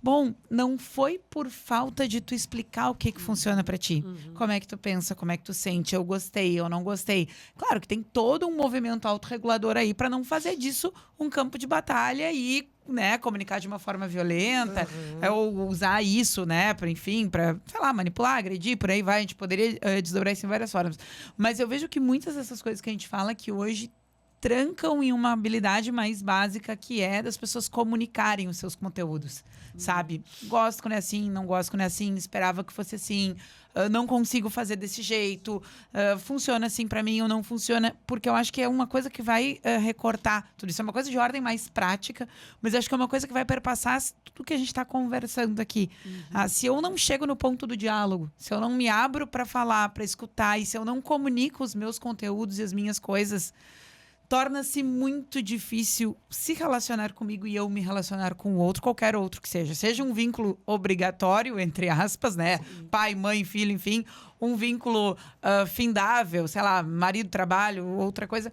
Bom, não foi por falta de tu explicar o que funciona pra ti. Como é que tu pensa, como é que tu sente, eu gostei, eu não gostei. Claro que tem todo um movimento autorregulador aí pra não fazer disso um campo de batalha e, né, comunicar de uma forma violenta, ou usar isso, né, pra, enfim, pra, sei lá, manipular, agredir, por aí vai. A gente poderia desdobrar isso em várias formas. Mas eu vejo que muitas dessas coisas que a gente fala que hoje trancam em uma habilidade mais básica, que é das pessoas comunicarem os seus conteúdos, sabe? Gosto quando é assim, não gosto quando é assim, esperava que fosse assim, não consigo fazer desse jeito, funciona assim pra mim ou não funciona, porque eu acho que é uma coisa que vai recortar tudo isso. É uma coisa de ordem mais prática, mas eu acho que é uma coisa que vai perpassar tudo que a gente está conversando aqui. Se eu não chego no ponto do diálogo, se eu não me abro para falar, para escutar, e se eu não comunico os meus conteúdos e as minhas coisas, torna-se muito difícil se relacionar comigo e eu me relacionar com o outro, qualquer outro que seja. Seja um vínculo obrigatório, entre aspas, né? Sim. Pai, mãe, filho, enfim. Um vínculo findável, sei lá, marido, trabalho, outra coisa.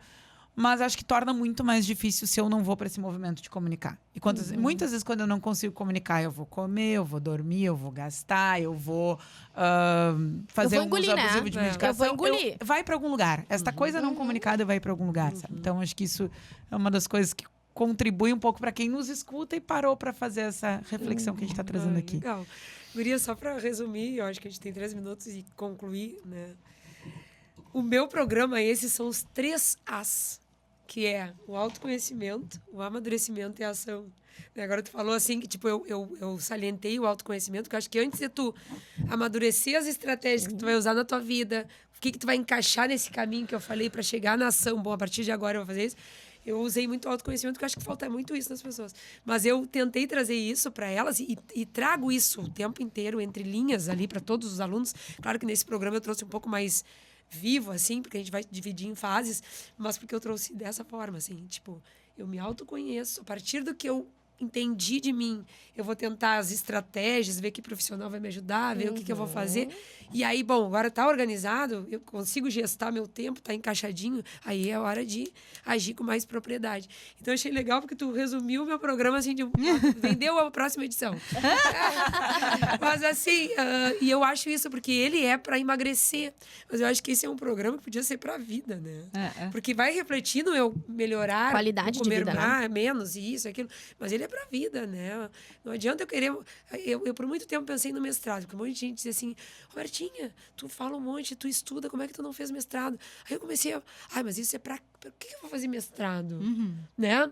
Mas acho que torna muito mais difícil se eu não vou para esse movimento de comunicar. E muitas vezes, quando eu não consigo comunicar, eu vou comer, eu vou dormir, eu vou gastar, eu vou fazer um uso abusivo de medicação. Eu vou engolir. Vai para algum lugar. Esta coisa não comunicada vai para algum lugar, sabe? Então, acho que isso é uma das coisas que contribui um pouco para quem nos escuta e parou para fazer essa reflexão que a gente está trazendo aqui. Legal. Guria, só para resumir, eu acho que a gente tem 3 minutos e concluir, né? O meu programa, esses são os 3 As. Que é o autoconhecimento, o amadurecimento e a ação. Agora tu falou assim, que tipo, eu salientei o autoconhecimento, porque eu acho que antes de tu amadurecer as estratégias que tu vai usar na tua vida, o que tu vai encaixar nesse caminho que eu falei para chegar na ação, bom, a partir de agora eu vou fazer isso, eu usei muito autoconhecimento, porque eu acho que falta muito isso nas pessoas. Mas eu tentei trazer isso para elas e trago isso o tempo inteiro, entre linhas ali, para todos os alunos. Claro que nesse programa eu trouxe um pouco mais vivo, assim, porque a gente vai dividir em fases, mas porque eu trouxe dessa forma, assim, tipo, eu me autoconheço, a partir do que eu entendi de mim, eu vou tentar as estratégias, ver que profissional vai me ajudar, ver o que eu vou fazer, e aí, bom, agora tá organizado, eu consigo gestar meu tempo, tá encaixadinho, aí é hora de agir com mais propriedade. Então, eu achei legal porque tu resumiu o meu programa, assim, vendeu a próxima edição. Mas, assim, e eu acho isso porque ele é para emagrecer, mas eu acho que esse é um programa que podia ser pra vida, né? Porque vai refletir no eu melhorar, qualidade de vida, né? menos, isso, aquilo, mas ele é pra vida, né? Não adianta eu querer... Eu por muito tempo pensei no mestrado, porque um monte de gente dizia assim, Robertinha, tu fala um monte, tu estuda, como é que tu não fez mestrado? Aí eu comecei a... mas isso é pra que eu vou fazer mestrado? Né?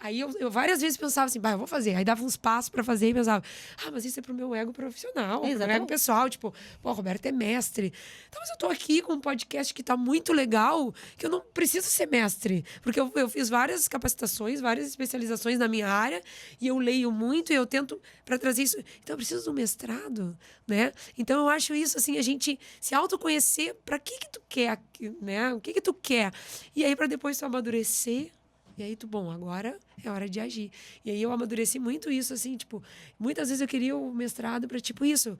Aí eu várias vezes pensava assim, eu vou fazer. Aí dava uns passos pra fazer e pensava, mas isso é pro meu ego profissional, pro meu ego pessoal. Tipo, Roberto é mestre. Então, mas eu tô aqui com um podcast que tá muito legal, que eu não preciso ser mestre. Porque eu fiz várias capacitações, várias especializações na minha área, e eu leio muito e eu tento pra trazer isso. Então, eu preciso do mestrado, né? Então, eu acho isso, assim, a gente se autoconhecer pra que tu quer, né? O que tu quer? E aí, pra depois tu amadurecer, E aí, bom, agora é hora de agir. E aí eu amadureci muito isso, assim, tipo, muitas vezes eu queria o mestrado para tipo isso.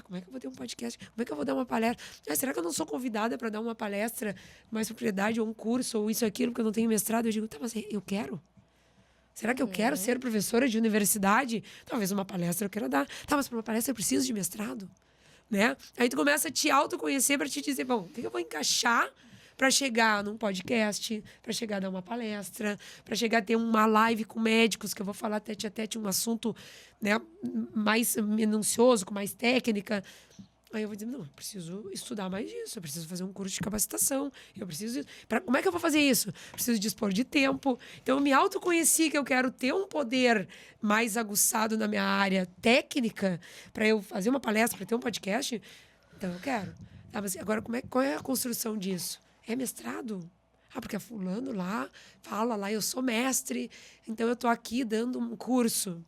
Como é que eu vou ter um podcast? Como é que eu vou dar uma palestra? Será que eu não sou convidada para dar uma palestra mais propriedade, ou um curso, ou isso, aquilo, porque eu não tenho mestrado? Eu digo, tá, mas eu quero? Será que eu quero ser professora de universidade? Talvez uma palestra eu queira dar. Tá, mas para uma palestra eu preciso de mestrado, né? Aí tu começa a te autoconhecer para te dizer, bom, o que eu vou encaixar para chegar num podcast, para chegar a dar uma palestra, para chegar a ter uma live com médicos, que eu vou falar tete a tete um assunto, né, mais minucioso, com mais técnica. Aí eu vou dizer, não, eu preciso estudar mais disso, eu preciso fazer um curso de capacitação, eu preciso... Como é que eu vou fazer isso? Preciso dispor de tempo. Então, eu me autoconheci que eu quero ter um poder mais aguçado na minha área técnica para eu fazer uma palestra, para ter um podcast. Então, eu quero. Tá, mas agora, qual é a construção disso? É mestrado? Ah, porque a fulano lá fala lá, eu sou mestre, então eu tô aqui dando um curso.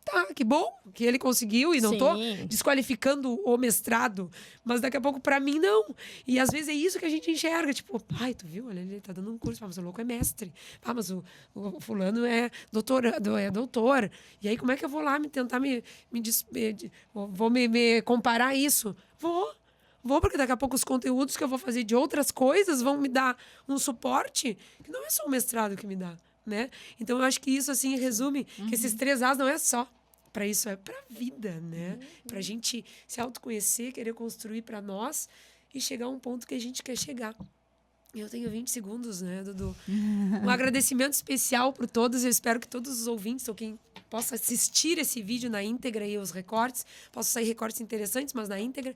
Tá, que bom que ele conseguiu e não tô desqualificando o mestrado, mas daqui a pouco pra mim não. E às vezes é isso que a gente enxerga, tipo, pai, tu viu? Olha, ele tá dando um curso, mas o louco é mestre. Ah, mas o fulano é doutor. E aí como é que eu vou lá tentar me comparar isso? Vou, porque daqui a pouco os conteúdos que eu vou fazer de outras coisas vão me dar um suporte que não é só o mestrado que me dá, né? Então, eu acho que isso, assim, resume que esses 3 As não é só para isso, é para a vida, né? Para a gente se autoconhecer, querer construir para nós e chegar a um ponto que a gente quer chegar. Eu tenho 20 segundos, né, Dudu? Um agradecimento especial por todos. Eu espero que todos os ouvintes, ou quem possa assistir esse vídeo na íntegra e os recortes, possam sair recortes interessantes, mas na íntegra.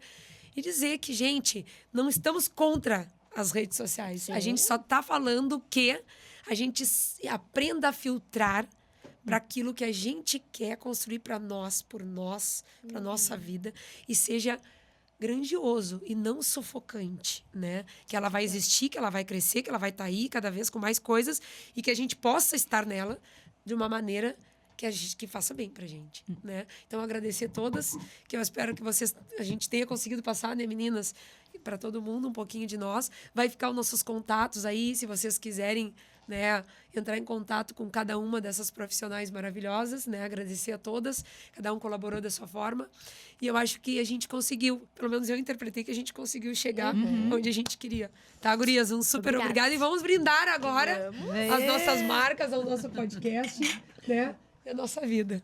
E dizer que, gente, não estamos contra as redes sociais. Sim. A gente só está falando que a gente aprenda a filtrar para aquilo que a gente quer construir para nós, por nós, para nossa vida, e seja grandioso e não sufocante, né? Que ela vai existir, que ela vai crescer, que ela vai estar aí cada vez com mais coisas e que a gente possa estar nela de uma maneira que faça bem pra gente, né? Então, agradecer a todas, que eu espero que a gente tenha conseguido passar, né, meninas, para todo mundo um pouquinho de nós. Vai ficar os nossos contatos aí, se vocês quiserem, né, entrar em contato com cada uma dessas profissionais maravilhosas, né? Agradecer a todas, cada um colaborou da sua forma. E eu acho que a gente conseguiu, pelo menos eu interpretei que a gente conseguiu chegar onde a gente queria. Tá, gurias? Um super obrigado. E vamos brindar agora as nossas marcas ao nosso podcast, né? É a nossa vida.